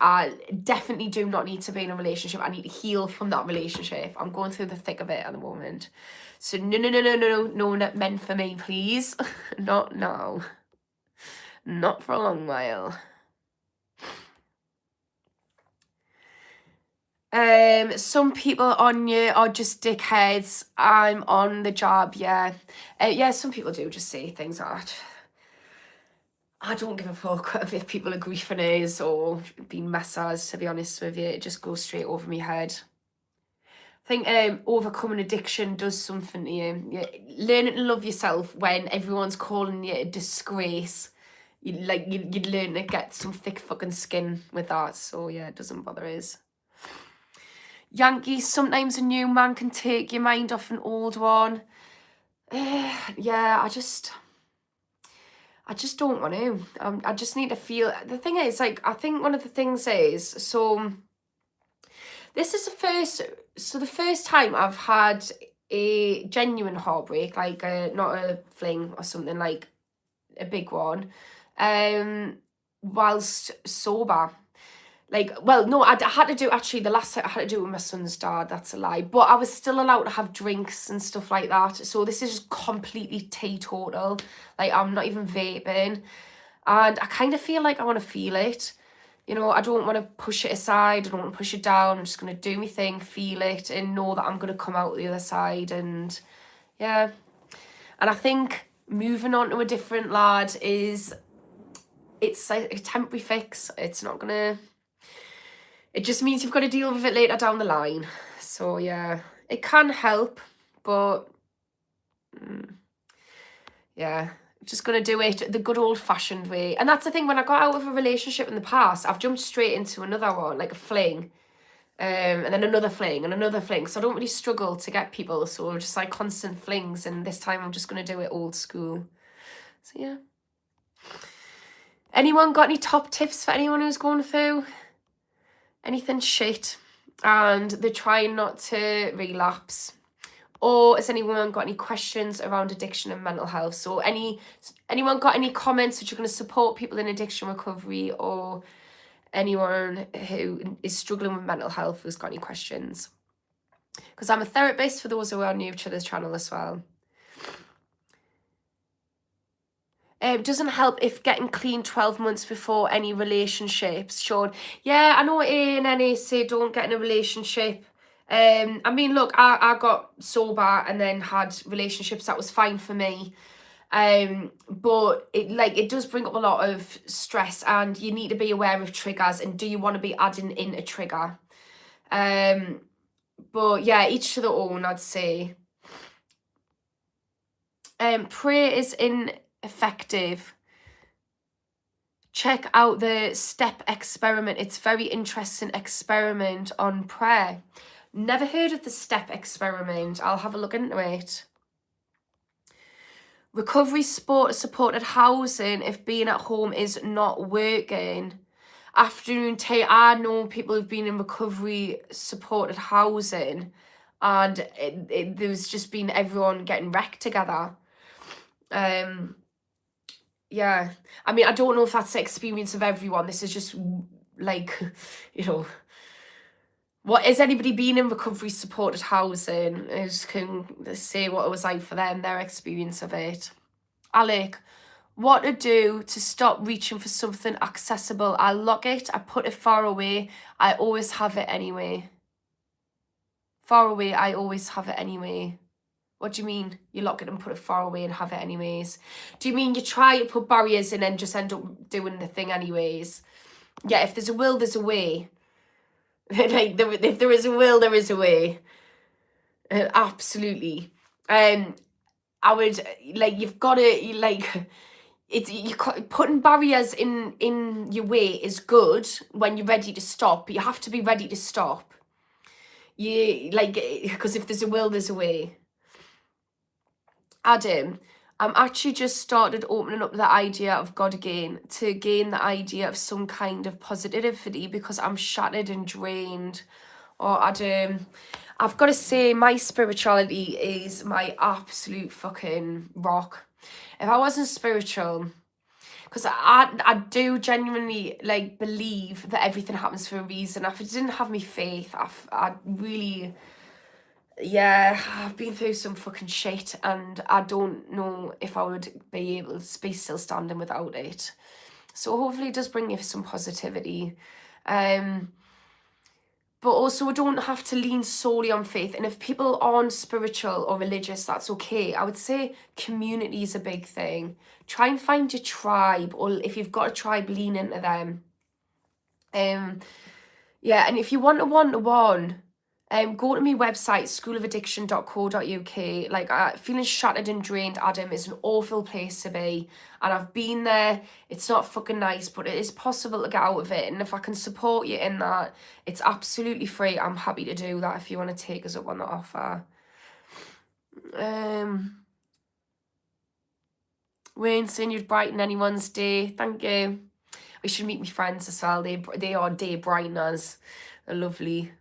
I definitely do not need to be in a relationship. I need to heal from that relationship. I'm going through the thick of it at the moment. So no, not meant for me, please. Not now. Not for a long while. Some people on you are just dickheads. I'm on the job, yeah. Yeah, some people do just say things that I don't give a fuck if people are griefing or being messers, to be honest with you. It just goes straight over my head. I think overcoming addiction does something to you. Learning to love yourself when everyone's calling you a disgrace. You'd learn to get some thick fucking skin with that. So yeah, it doesn't bother us. Yankees, sometimes a new man can take your mind off an old one. Yeah, I just don't want to. I just need to feel. The thing is, like, I think one of the things is, so this is the first time I've had a genuine heartbreak, like not a fling or something, like a big one, whilst sober. Like, well, no, I had to do, actually, the last time I had to do it with my son's dad, that's a lie. But I was still allowed to have drinks and stuff like that. So this is just completely teetotal. Like, I'm not even vaping. And I kind of feel like I want to feel it. You know, I don't want to push it aside. I don't want to push it down. I'm just going to do my thing, feel it, and know that I'm going to come out the other side. And, yeah. And I think moving on to a different lad it's like a temporary fix. It's not going to... It just means you've got to deal with it later down the line. So, yeah, it can help, but yeah, just going to do it the good old-fashioned way. And that's the thing, when I got out of a relationship in the past, I've jumped straight into another one, like a fling, and then another fling and another fling. So I don't really struggle to get people, so just like constant flings, and this time I'm just going to do it old school. So, yeah. Anyone got any top tips for anyone who's going through anything shit and they're trying not to relapse? Or has anyone got any questions around addiction and mental health? So anyone got any comments which are going to support people in addiction recovery, or anyone who is struggling with mental health who's got any questions? Because I'm a therapist, for those who are new to this channel as well. It doesn't help if getting clean 12 months before any relationships, Sean. Yeah, I know ANNA say don't get in a relationship. I mean, look, I got sober and then had relationships. That was fine for me. But it does bring up a lot of stress, and you need to be aware of triggers, and do you want to be adding in a trigger? But yeah, each to their own, I'd say. Prayer is ineffective. Check out the STEP experiment. It's very interesting experiment on prayer. Never heard of the STEP experiment. I'll have a look into it. Recovery supported housing if being at home is not working. Afternoon tea. I know people who've been in recovery supported housing, and there's just been everyone getting wrecked together. Yeah, I mean, I don't know if that's the experience of everyone. This is just like, you know, what is anybody been in recovery supported housing? I just can say what it was like for them, their experience of it. Alec, what to do to stop reaching for something accessible? I lock it, I put it far away, I always have it anyway. Far away, I always have it anyway. What do you mean? You lock it and put it far away and have it anyways? Do you mean you try to put barriers in and just end up doing the thing anyways? Yeah, if there's a will, there's a way. Like, if there is a will, there is a way. Absolutely. I would, like, you've got to, like, putting barriers in your way is good when you're ready to stop, but you have to be ready to stop. Because if there's a will, there's a way. Adam, I'm actually just started opening up the idea of God again, to gain the idea of some kind of positivity, because I'm shattered and drained. Or Adam, I've got to say, my spirituality is my absolute fucking rock. If I wasn't spiritual, because I do genuinely, like, believe that everything happens for a reason. If I didn't have my faith, I'd really... Yeah, I've been through some fucking shit, and I don't know if I would be able to be still standing without it. So hopefully it does bring you some positivity. But also we don't have to lean solely on faith. And if people aren't spiritual or religious, that's okay. I would say community is a big thing. Try and find your tribe, or if you've got a tribe, lean into them. Yeah, and if you want a one-to-one, go to my website, schoolofaddiction.co.uk. Like, feeling shattered and drained, Adam, is an awful place to be. And I've been there. It's not fucking nice, but it is possible to get out of it. And if I can support you in that, it's absolutely free. I'm happy to do that if you want to take us up on the offer. Wayne saying you'd brighten anyone's day. Thank you. We should meet my friends as well. They are day brighteners. They're lovely.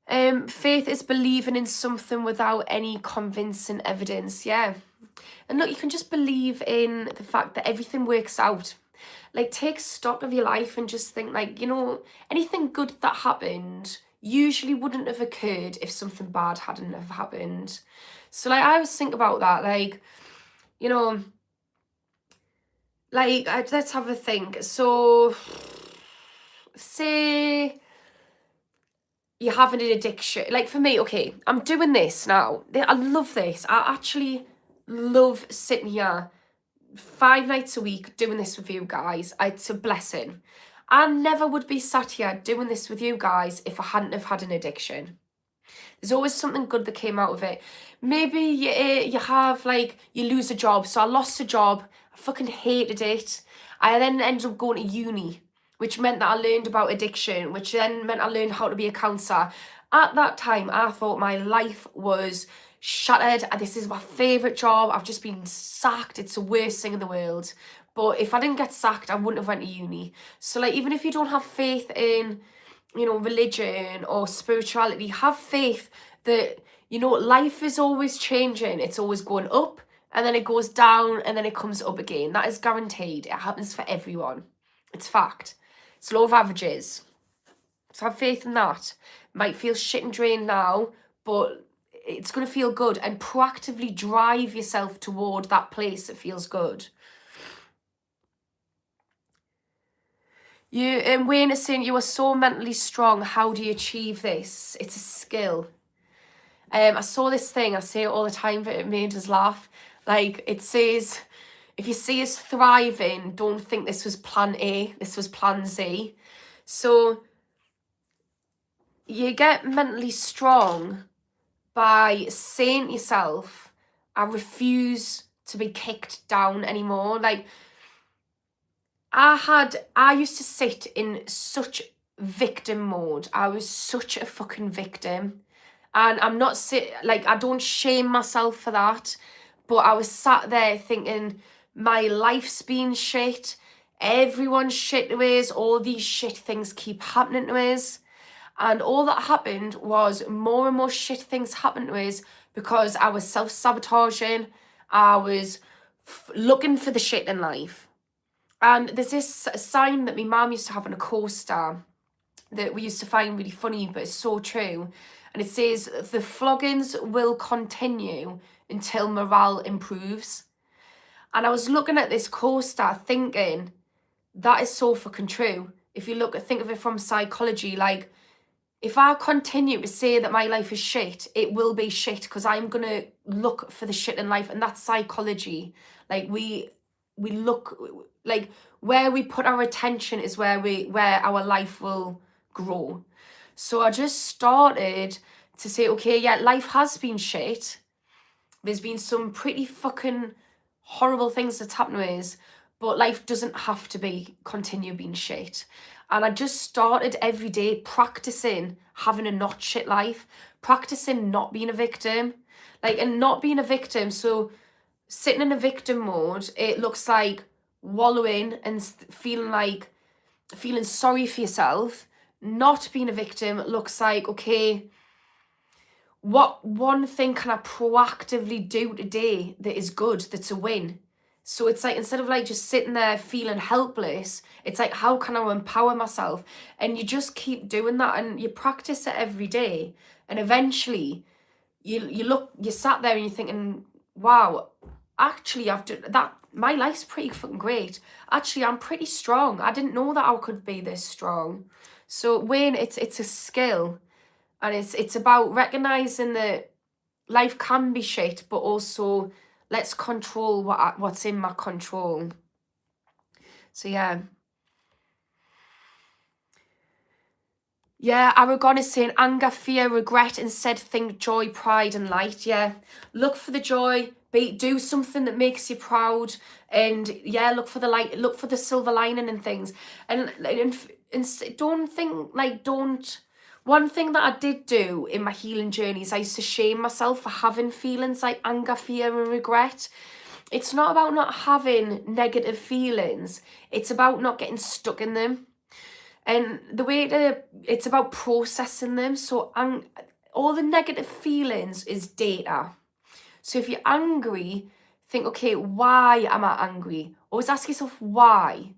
Faith is believing in something without any convincing evidence. Yeah. And look, you can just believe in the fact that everything works out. Like, take stock of your life and just think, like, you know, anything good that happened usually wouldn't have occurred if something bad hadn't have happened. So, like, I always think about that, like, you know, like, let's have a think. So, say you're having an addiction. Like, for me, okay, I'm doing this now. I love this. I actually love sitting here 5 nights a week doing this with you guys. It's a blessing. I never would be sat here doing this with you guys if I hadn't have had an addiction. There's always something good that came out of it. Maybe you have, like, you lose a job. So I lost a job. I fucking hated it. I then ended up going to uni, which meant that I learned about addiction, which then meant I learned how to be a counsellor. At that time, I thought my life was shattered. This is my favourite job. I've just been sacked. It's the worst thing in the world. But if I didn't get sacked, I wouldn't have went to uni. So, like, even if you don't have faith in, you know, religion or spirituality, have faith that, you know, life is always changing. It's always going up, and then it goes down, and then it comes up again. That is guaranteed. It happens for everyone. It's fact. It's law of averages. So have faith in that. Might feel shit and drained now, but it's going to feel good, and proactively drive yourself toward that place that feels good. Wayne is saying you are so mentally strong. How do you achieve this? It's a skill. I saw this thing, I say it all the time, but it made us laugh. Like, it says, if you see us thriving, don't think this was plan A, this was plan Z. So you get mentally strong by saying to yourself, I refuse to be kicked down anymore. Like, I used to sit in such victim mode. I was such a fucking victim. And I'm not I don't shame myself for that. But I was sat there thinking, my life's been shit. Everyone's shit to us. All these shit things keep happening to us. And all that happened was more and more shit things happened to us because I was self-sabotaging. I was looking for the shit in life. And there's this sign that my mum used to have on a coaster that we used to find really funny, but it's so true. And it says, the floggings will continue until morale improves. And I was looking at this coaster thinking, that is so fucking true. If you think of it from psychology, like, if I continue to say that my life is shit, it will be shit, because I'm going to look for the shit in life. And that's psychology. Like, we look, like, where we put our attention is where our life will grow. So I just started to say, okay, yeah, life has been shit. There's been some pretty fucking horrible things that's happened to us, but life doesn't have to continue being shit. And I just started every day practicing having a not shit life, practicing not being a victim, and not being a victim. So sitting in a victim mode, it looks like wallowing and feeling sorry for yourself. Not being a victim looks like, okay, what one thing can I proactively do today that is good, that's a win? So it's like, instead of just sitting there feeling helpless, it's like, how can I empower myself? And you just keep doing that, and you practice it every day. And eventually you sat there and you're thinking, wow, actually I've done that. My life's pretty fucking great. Actually, I'm pretty strong. I didn't know that I could be this strong. So Wayne, it's a skill, and it's about recognizing that life can be shit, but also let's control what's in my control. So yeah. Yeah, Aragon is saying anger, fear, regret. Instead, think joy, pride, and light. Yeah, look for the joy. Do something that makes you proud, and yeah, look for the light. Look for the silver lining and things. And don't think like don't. One thing that I did do in my healing journey is I used to shame myself for having feelings like anger, fear, and regret. It's not about not having negative feelings. It's about not getting stuck in them. And it's about processing them. So all the negative feelings is data. So if you're angry, think, okay, why am I angry? Always ask yourself why.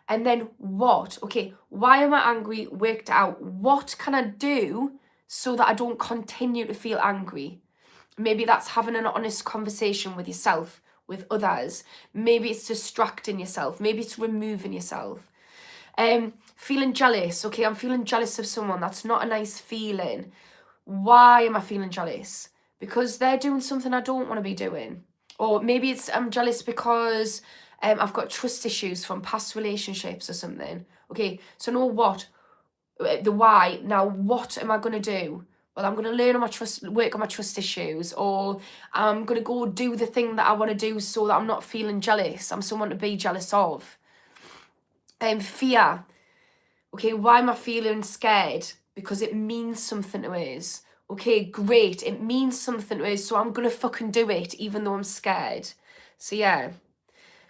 And then what? Okay, why am I angry? Worked out. What can I do so that I don't continue to feel angry? Maybe that's having an honest conversation with yourself, with others. Maybe it's distracting yourself. Maybe it's removing yourself. Feeling jealous. Okay, I'm feeling jealous of someone. That's not a nice feeling. Why am I feeling jealous? Because they're doing something I don't want to be doing. Or maybe I'm jealous because I've got trust issues from past relationships or something. Okay, so know what? The why. Now, what am I going to do? Well, I'm going to work on my trust issues, or I'm going to go do the thing that I want to do so that I'm not feeling jealous. I'm someone to be jealous of. Fear. Okay, why am I feeling scared? Because it means something to us. Okay, great. It means something to us, so I'm going to fucking do it, even though I'm scared. So, yeah.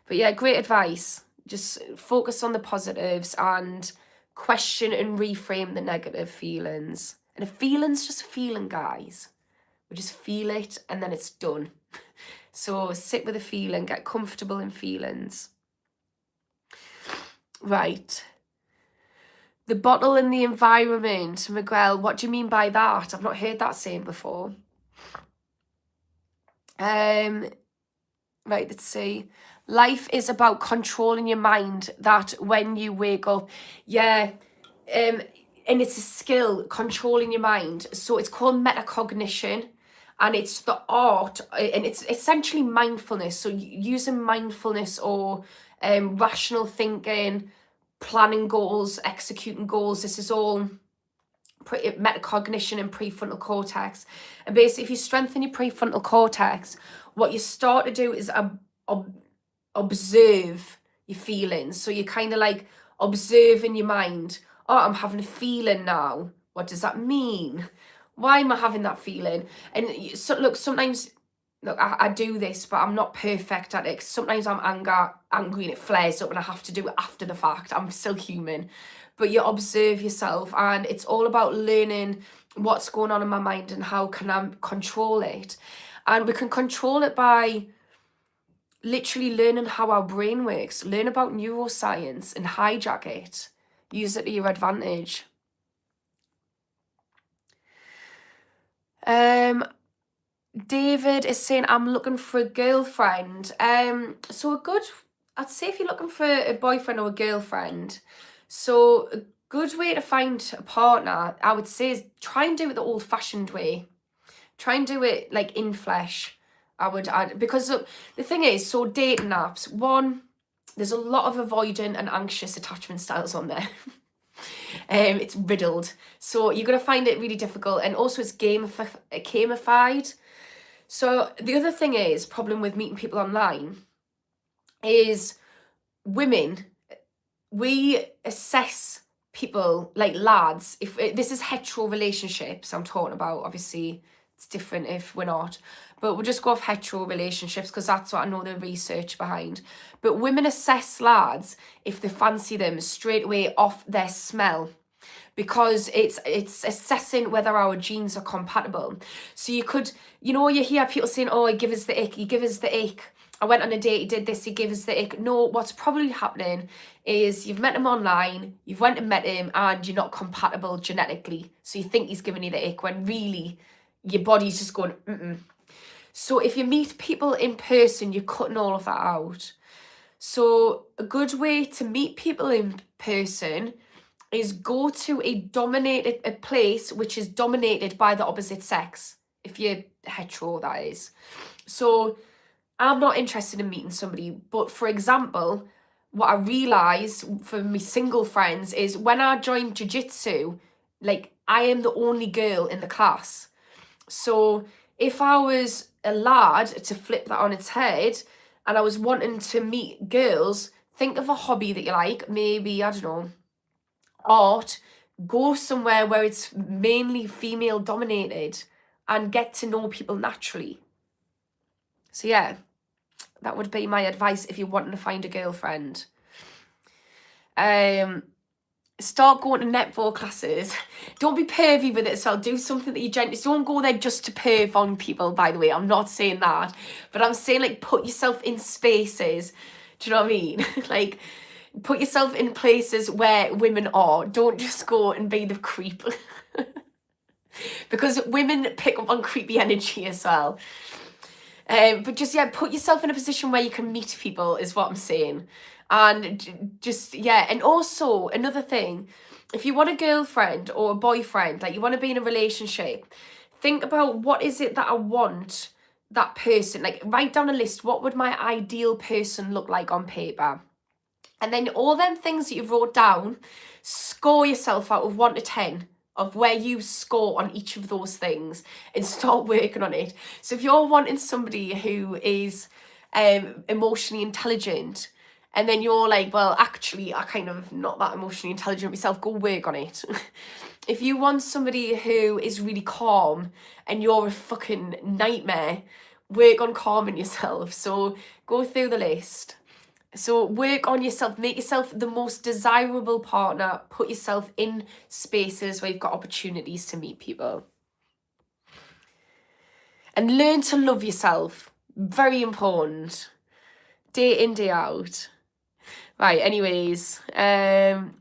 But, yeah, great advice. Just focus on the positives and question and reframe the negative feelings. And a feeling's just a feeling, guys. We just feel it, and then it's done. So, sit with a feeling. Get comfortable in feelings. Right. The bottle in the environment. Miguel, what do you mean by that? I've not heard that saying before. Right, let's see. Life is about controlling your mind, that when you wake up. Yeah, and it's a skill, controlling your mind. So it's called metacognition, and it's the art, and it's essentially mindfulness. So using mindfulness or rational thinking, planning goals, executing goals. This is all metacognition and prefrontal cortex. And basically, if you strengthen your prefrontal cortex, what you start to do is observe your feelings. So you're kind of like observing your mind. Oh, I'm having a feeling now. What does that mean? Why am I having that feeling? And so, look, sometimes, look, I do this, but I'm not perfect at it. Sometimes I'm angry and it flares up and I have to do it after the fact. I'm still human. But you observe yourself, and it's all about learning what's going on in my mind and how can I control it. And we can control it by literally learning how our brain works. Learn about neuroscience and hijack it. Use it to your advantage. David is saying, I'm looking for a girlfriend. So I'd say if you're looking for a boyfriend or a girlfriend, so a good way to find a partner, I would say, is try and do it the old-fashioned way. Try and do it like in flesh. Because look, the thing is, so dating apps, one, there's a lot of avoidant and anxious attachment styles on there. It's riddled. So you're going to find it really difficult. And also it's gamified. So the other thing is, problem with meeting people online is women, we assess people like lads. If this is hetero relationships I'm talking about, obviously it's different if we're not, but we'll just go off hetero relationships because that's what I know the research behind. But women assess lads if they fancy them straight away off their smell, because it's assessing whether our genes are compatible. So you hear people saying, oh, he give us the ick, I went on a date, he did this, he gave us the ick. No, what's probably happening is you've met him online, you've went and met him, and you're not compatible genetically. So you think he's giving you the ick when really your body's just going, mm-mm. So if you meet people in person, you're cutting all of that out. So a good way to meet people in person is go to a place which is dominated by the opposite sex. If you're hetero, that is. So I'm not interested in meeting somebody, but for example, what I realised for my single friends is when I joined jiu-jitsu, like I am the only girl in the class. So if I was a lad, to flip that on its head, and I was wanting to meet girls, think of a hobby that you like, maybe, I don't know, art, go somewhere where it's mainly female dominated and get to know people naturally. So yeah, that would be my advice if you're wanting to find a girlfriend. Start going to netball classes. Don't be pervy with it, so do something that you gently. Don't go there just to perv on people, by the way. I'm not saying that. But I'm saying, like, put yourself in spaces. Do you know what I mean? Like, put yourself in places where women are. Don't just go and be the creep. Because women pick up on creepy energy as well. But just, yeah, put yourself in a position where you can meet people is what I'm saying. And just, yeah. And also, another thing, if you want a girlfriend or a boyfriend, like you want to be in a relationship, think about what is it that I want that person. Like, write down a list. What would my ideal person look like on paper? And then all them things that you wrote down, score yourself out of 1 to 10 of where you score on each of those things and start working on it. So if you're wanting somebody who is emotionally intelligent, and then you're like, well, actually, I kind of not that emotionally intelligent myself, go work on it. If you want somebody who is really calm and you're a fucking nightmare, work on calming yourself. So go through the list. So work on yourself, make yourself the most desirable partner, put yourself in spaces where you've got opportunities to meet people. And learn to love yourself. Very important. Day in, day out. Right, anyways, I'm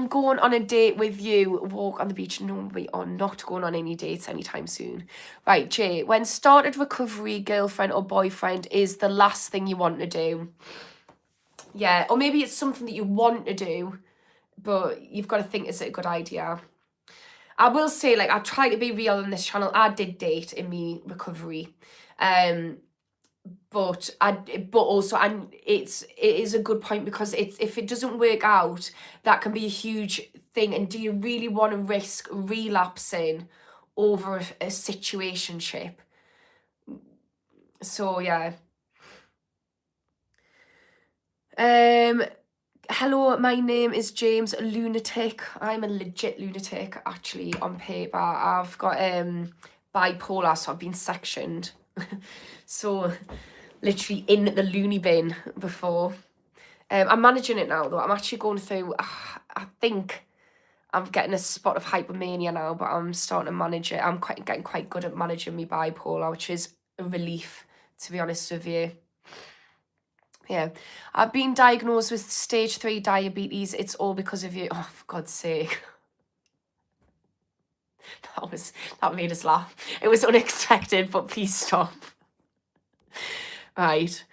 going on a date with you, walk on the beach. No, we are not going on any dates anytime soon. Right, Jay, when started recovery, girlfriend or boyfriend is the last thing you want to do. Yeah, or maybe it's something that you want to do, but you've got to think, is it a good idea? I will say, like, I try to be real on this channel. I did date in me recovery. But also, and it is a good point, because if it doesn't work out, that can be a huge thing. And do you really want to risk relapsing over a situationship? So yeah. Hello, my name is James Lunatic. I'm a legit lunatic, actually, on paper. I've got bipolar, so I've been sectioned. So literally in the loony bin before. I'm managing it now, though. I'm actually going through, I think I'm getting a spot of hypomania now, but I'm starting to manage it. I'm getting quite good at managing my bipolar, which is a relief, to be honest with you. Yeah, I've been diagnosed with stage 3 diabetes. It's all because of you. Oh, for God's sake. That made us laugh. It was unexpected, but please stop. Right.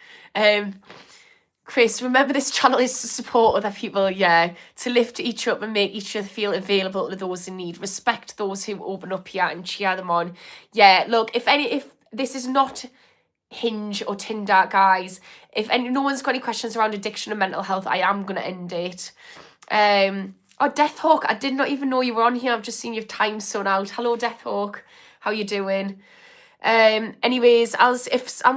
Chris, remember this channel is to support other people, yeah, to lift each up and make each other feel available to those in need. Respect those who open up here and cheer them on. Yeah, look, if this is not Hinge or Tinder, guys, if no one's got any questions around addiction and mental health, I am going to end it. Oh, Deathhawk, I did not even know you were on here. I've just seen your time zone out. Hello, Deathhawk. How you doing? Anyways, I'm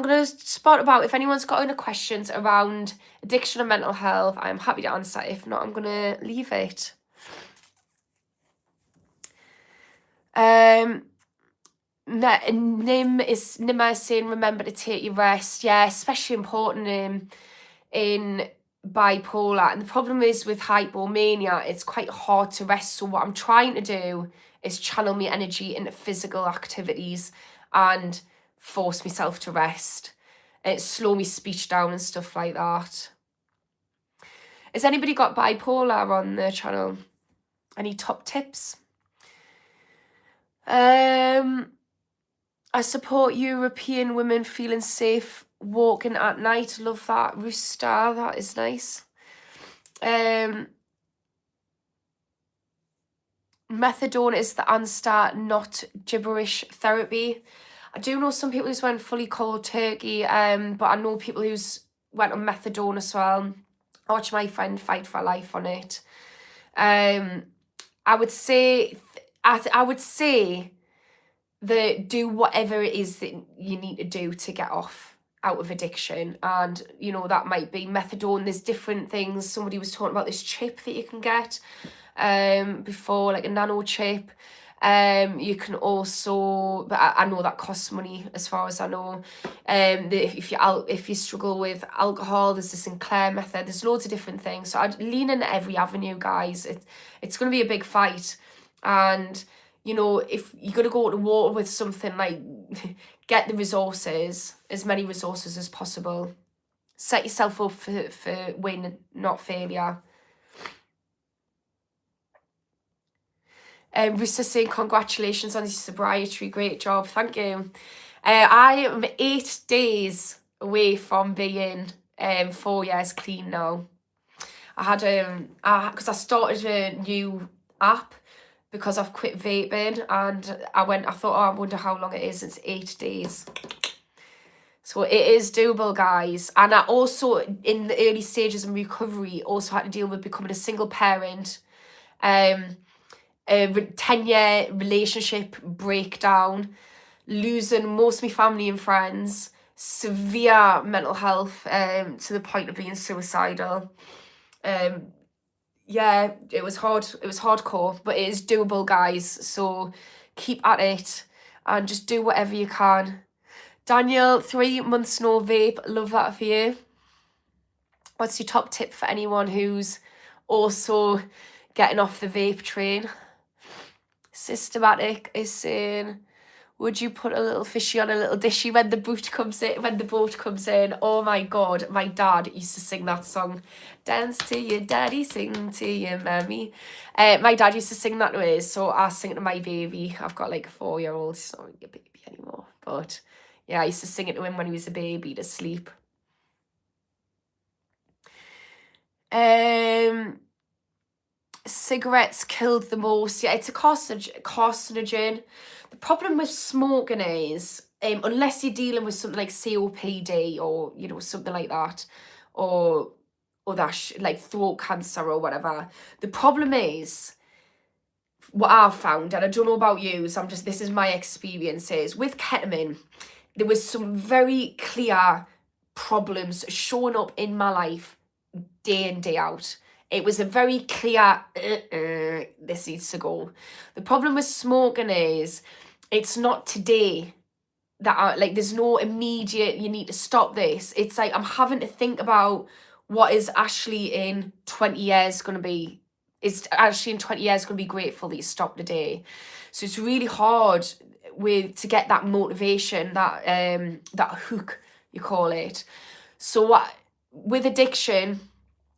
going to spot about if anyone's got any questions around addiction and mental health, I'm happy to answer. If not, I'm going to leave it. Nima is saying, remember to take your rest. Yeah, especially important in bipolar. And the problem is with hypomania, it's quite hard to rest. So what I'm trying to do is channel my energy into physical activities and force myself to rest. And slow my speech down and stuff like that. Has anybody got bipolar on their channel? Any top tips? I support European women feeling safe walking at night. Love that. Rooster, that is nice. Methadone is the answer, not gibberish therapy. I do know some people who's went fully cold turkey, but I know people who's went on methadone as well. I watched my friend fight for life on it. I would say, I would say that do whatever it is that you need to do to get out of addiction, and you know that might be methadone. There's different things. Somebody was talking about this chip that you can get before, like a nano chip. You can also, but I know that costs money as far as I know. If you struggle with alcohol, there's the Sinclair method. There's loads of different things. So I'd lean into every avenue, guys. It's going to be a big fight, and you know, if you're going to go to war with something, like get the resources, as many resources as possible. Set yourself up for win, not failure. Risa saying congratulations on your sobriety, great job, thank you. I am 8 days away from being 4 years clean now. I had because I started a new app because I've quit vaping, and I thought, oh, I wonder how long it is. It's 8 days. So it is doable, guys. And I also, in the early stages of recovery, also had to deal with becoming a single parent, a 10-year relationship breakdown, losing most of my family and friends, severe mental health to the point of being suicidal. Yeah, it was hard. It was hardcore, but it is doable, guys. So keep at it and just do whatever you can. Daniel, 3 months no vape. Love that for you. What's your top tip for anyone who's also getting off the vape train? Systematic is saying, would you put a little fishy on a little dishy when the boat comes in? Oh my God, my dad used to sing that song. Dance to your daddy, sing to your mammy. My dad used to sing that to us, so I sing it to my baby. I've got like a 4-year-old, he's not really a baby anymore. But yeah, I used to sing it to him when he was a baby to sleep. Cigarettes killed the most. Yeah, it's a carcinogen. The problem with smoking is, unless you're dealing with something like COPD or, you know, something like that, or that like throat cancer or whatever, the problem is, what I've found, and I don't know about you, this is my experiences with ketamine, there was some very clear problems showing up in my life day in, day out. It was a very clear, this needs to go. The problem with smoking is, it's not today that there's no immediate, you need to stop this. It's like I'm having to think about what is actually in 20 years going to be, grateful that you stopped today. So it's really hard to get that motivation, that hook, you call it. So with addiction,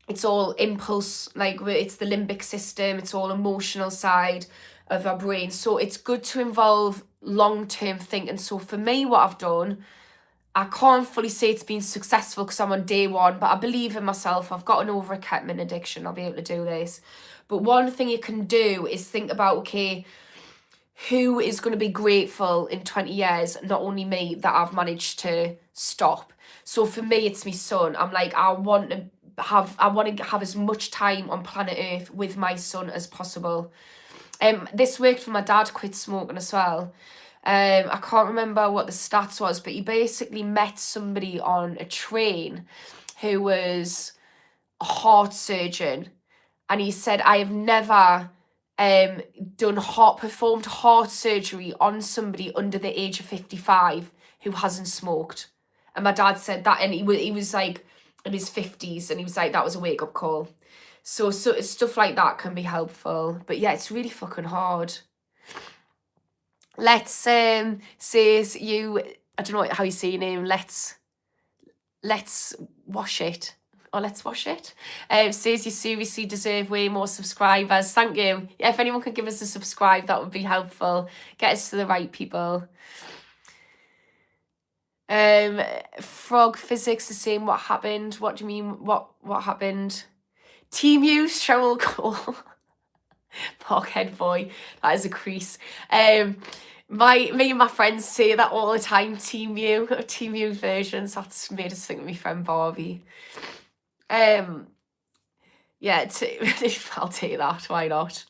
it's all impulse, like it's the limbic system, it's all emotional side of our brain. So it's good to involve long-term thinking. So for me, what I've done, I can't fully say it's been successful because I'm on day one, but I believe in myself. I've gotten over a ketamine addiction. I'll be able to do this. But one thing you can do is think about, okay, who is going to be grateful in 20 years? Not only me, that I've managed to stop. So for me, it's my son. I'm like, I want to have as much time on planet Earth with my son as possible. This worked for my dad, quit smoking as well. I can't remember what the stats was, but he basically met somebody on a train who was a heart surgeon, and he said, I have never performed heart surgery on somebody under the age of 55 who hasn't smoked. And my dad said that, and he was like in his 50s, and he was like, that was a wake-up call. So stuff like that can be helpful. But yeah, it's really fucking hard. Let's says you, I don't know how you say your name, let's wash it. Or let's wash it. Says you seriously deserve way more subscribers. Thank you. Yeah, if anyone could give us a subscribe, that would be helpful. Get us to the right people. Frog Physics is saying, what happened? What do you mean? What happened? Team Use, Cheryl Cole. Parkhead boy. That is a crease. Me and my friends say that all the time. Team U versions. That's made us think of my friend Barbie. Yeah, I'll take that. Why not?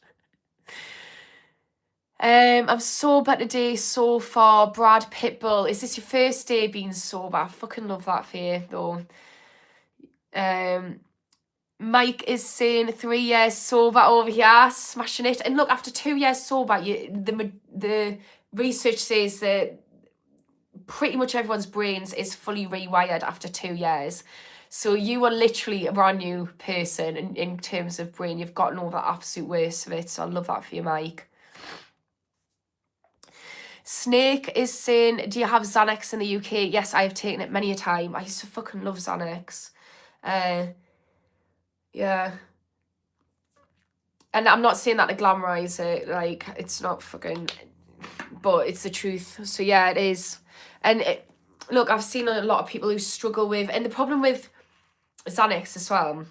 I'm sober today so far. Brad Pitbull. Is this your first day being sober? I fucking love that for you though. Mike is saying 3 years sober over here, smashing it. And look, after 2 years sober, the research says that pretty much everyone's brains is fully rewired after 2 years. So you are literally a brand new person in terms of brain. You've gotten over the absolute worst of it. So I love that for you, Mike. Snake is saying, do you have Xanax in the UK? Yes, I have taken it many a time. I used to fucking love Xanax. Yeah. And I'm not saying that to glamorize it, like, it's not fucking, but it's the truth. So yeah, it is. And look, I've seen a lot of people who struggle with, and the problem with Xanax as well,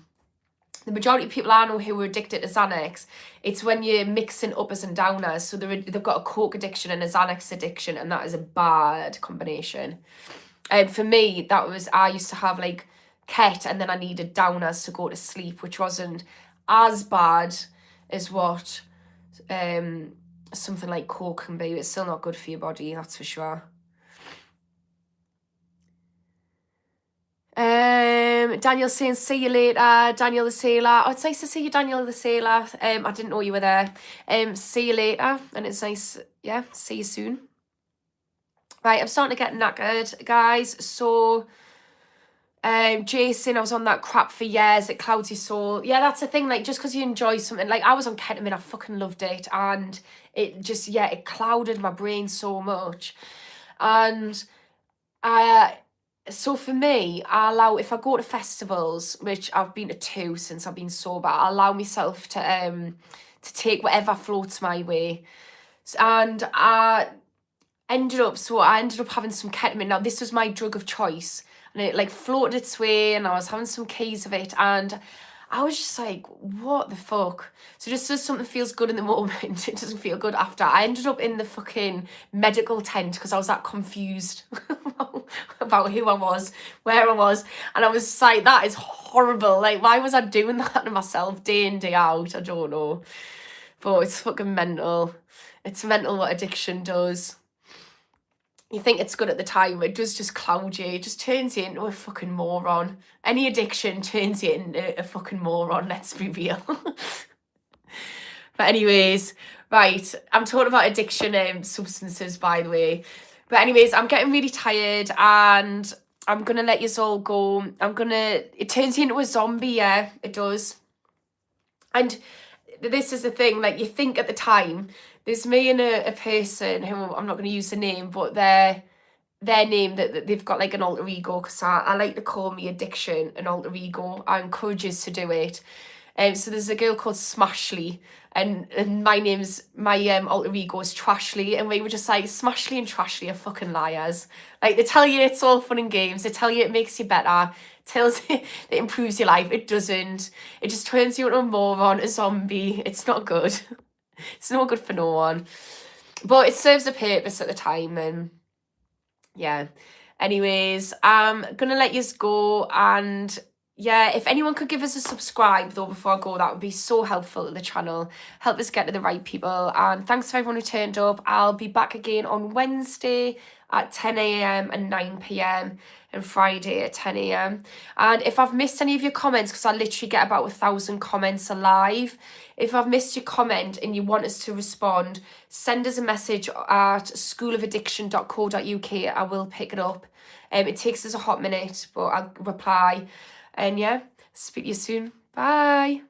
the majority of people I know who are addicted to Xanax, it's when you're mixing uppers and downers. So they've got a coke addiction and a Xanax addiction, and that is a bad combination. For me, I used to have like Ket, and then I needed downers to go to sleep, which wasn't as bad as what something like coke can be. It's still not good for your body, that's for sure. Daniel saying, see you later, Daniel the Sailor. Oh, it's nice to see you, Daniel the Sailor. I didn't know you were there. See you later, and it's nice, yeah, see you soon. Right, I'm starting to get knackered, guys, so... Jason, I was on that crap for years. It clouds your soul. Yeah, that's the thing. Like, just because you enjoy something, like I was on ketamine, I fucking loved it, and it just, yeah, it clouded my brain so much. And so for me, if I go to festivals, which I've been to 2 since I've been sober, I allow myself to take whatever floats my way. And I ended up having some ketamine. Now, this was my drug of choice. And it like floated its way, and I was having some keys of it, and I was just like, what the fuck? So just as something feels good in the moment, it doesn't feel good after. I ended up in the fucking medical tent because I was that confused about who I was, where I was, and I was like, that is horrible. Like, why was I doing that to myself day in, day out? I don't know. But it's fucking mental. It's mental what addiction does. You think it's good at the time, it does just cloud you. It just turns you into a fucking moron. Any addiction turns you into a fucking moron, let's be real. But anyways, right, I'm talking about addiction substances, by the way. But anyways, I'm getting really tired, and I'm going to let you all go. It turns you into a zombie, yeah, it does. And this is the thing, like, you think at the time, there's me and a person who, I'm not going to use the name, but their name, that they've got like an alter ego, because I like to call me addiction an alter ego. I encourage us to do it. So there's a girl called Smashly, and my alter ego is Trashly, and we were just like, Smashly and Trashly are fucking liars. Like, they tell you it's all fun and games, they tell you it makes you better, tells you it improves your life. It doesn't. It just turns you into a moron, a zombie. It's not good. It's not good for no one. But it serves a purpose at the time, and yeah. Anyways, I'm gonna let you go, and yeah, if anyone could give us a subscribe though before I go, that would be so helpful to the channel. Help us get to the right people. And thanks for everyone who turned up. I'll be back again on Wednesday at 10 a.m. and 9 p.m. and Friday at 10 a.m. And if I've missed any of your comments, because I literally get about 1,000 comments alive, if I've missed your comment and you want us to respond, send us a message at schoolofaddiction.co.uk. I will pick it up. It takes us a hot minute, but I'll reply. And yeah, speak to you soon. Bye.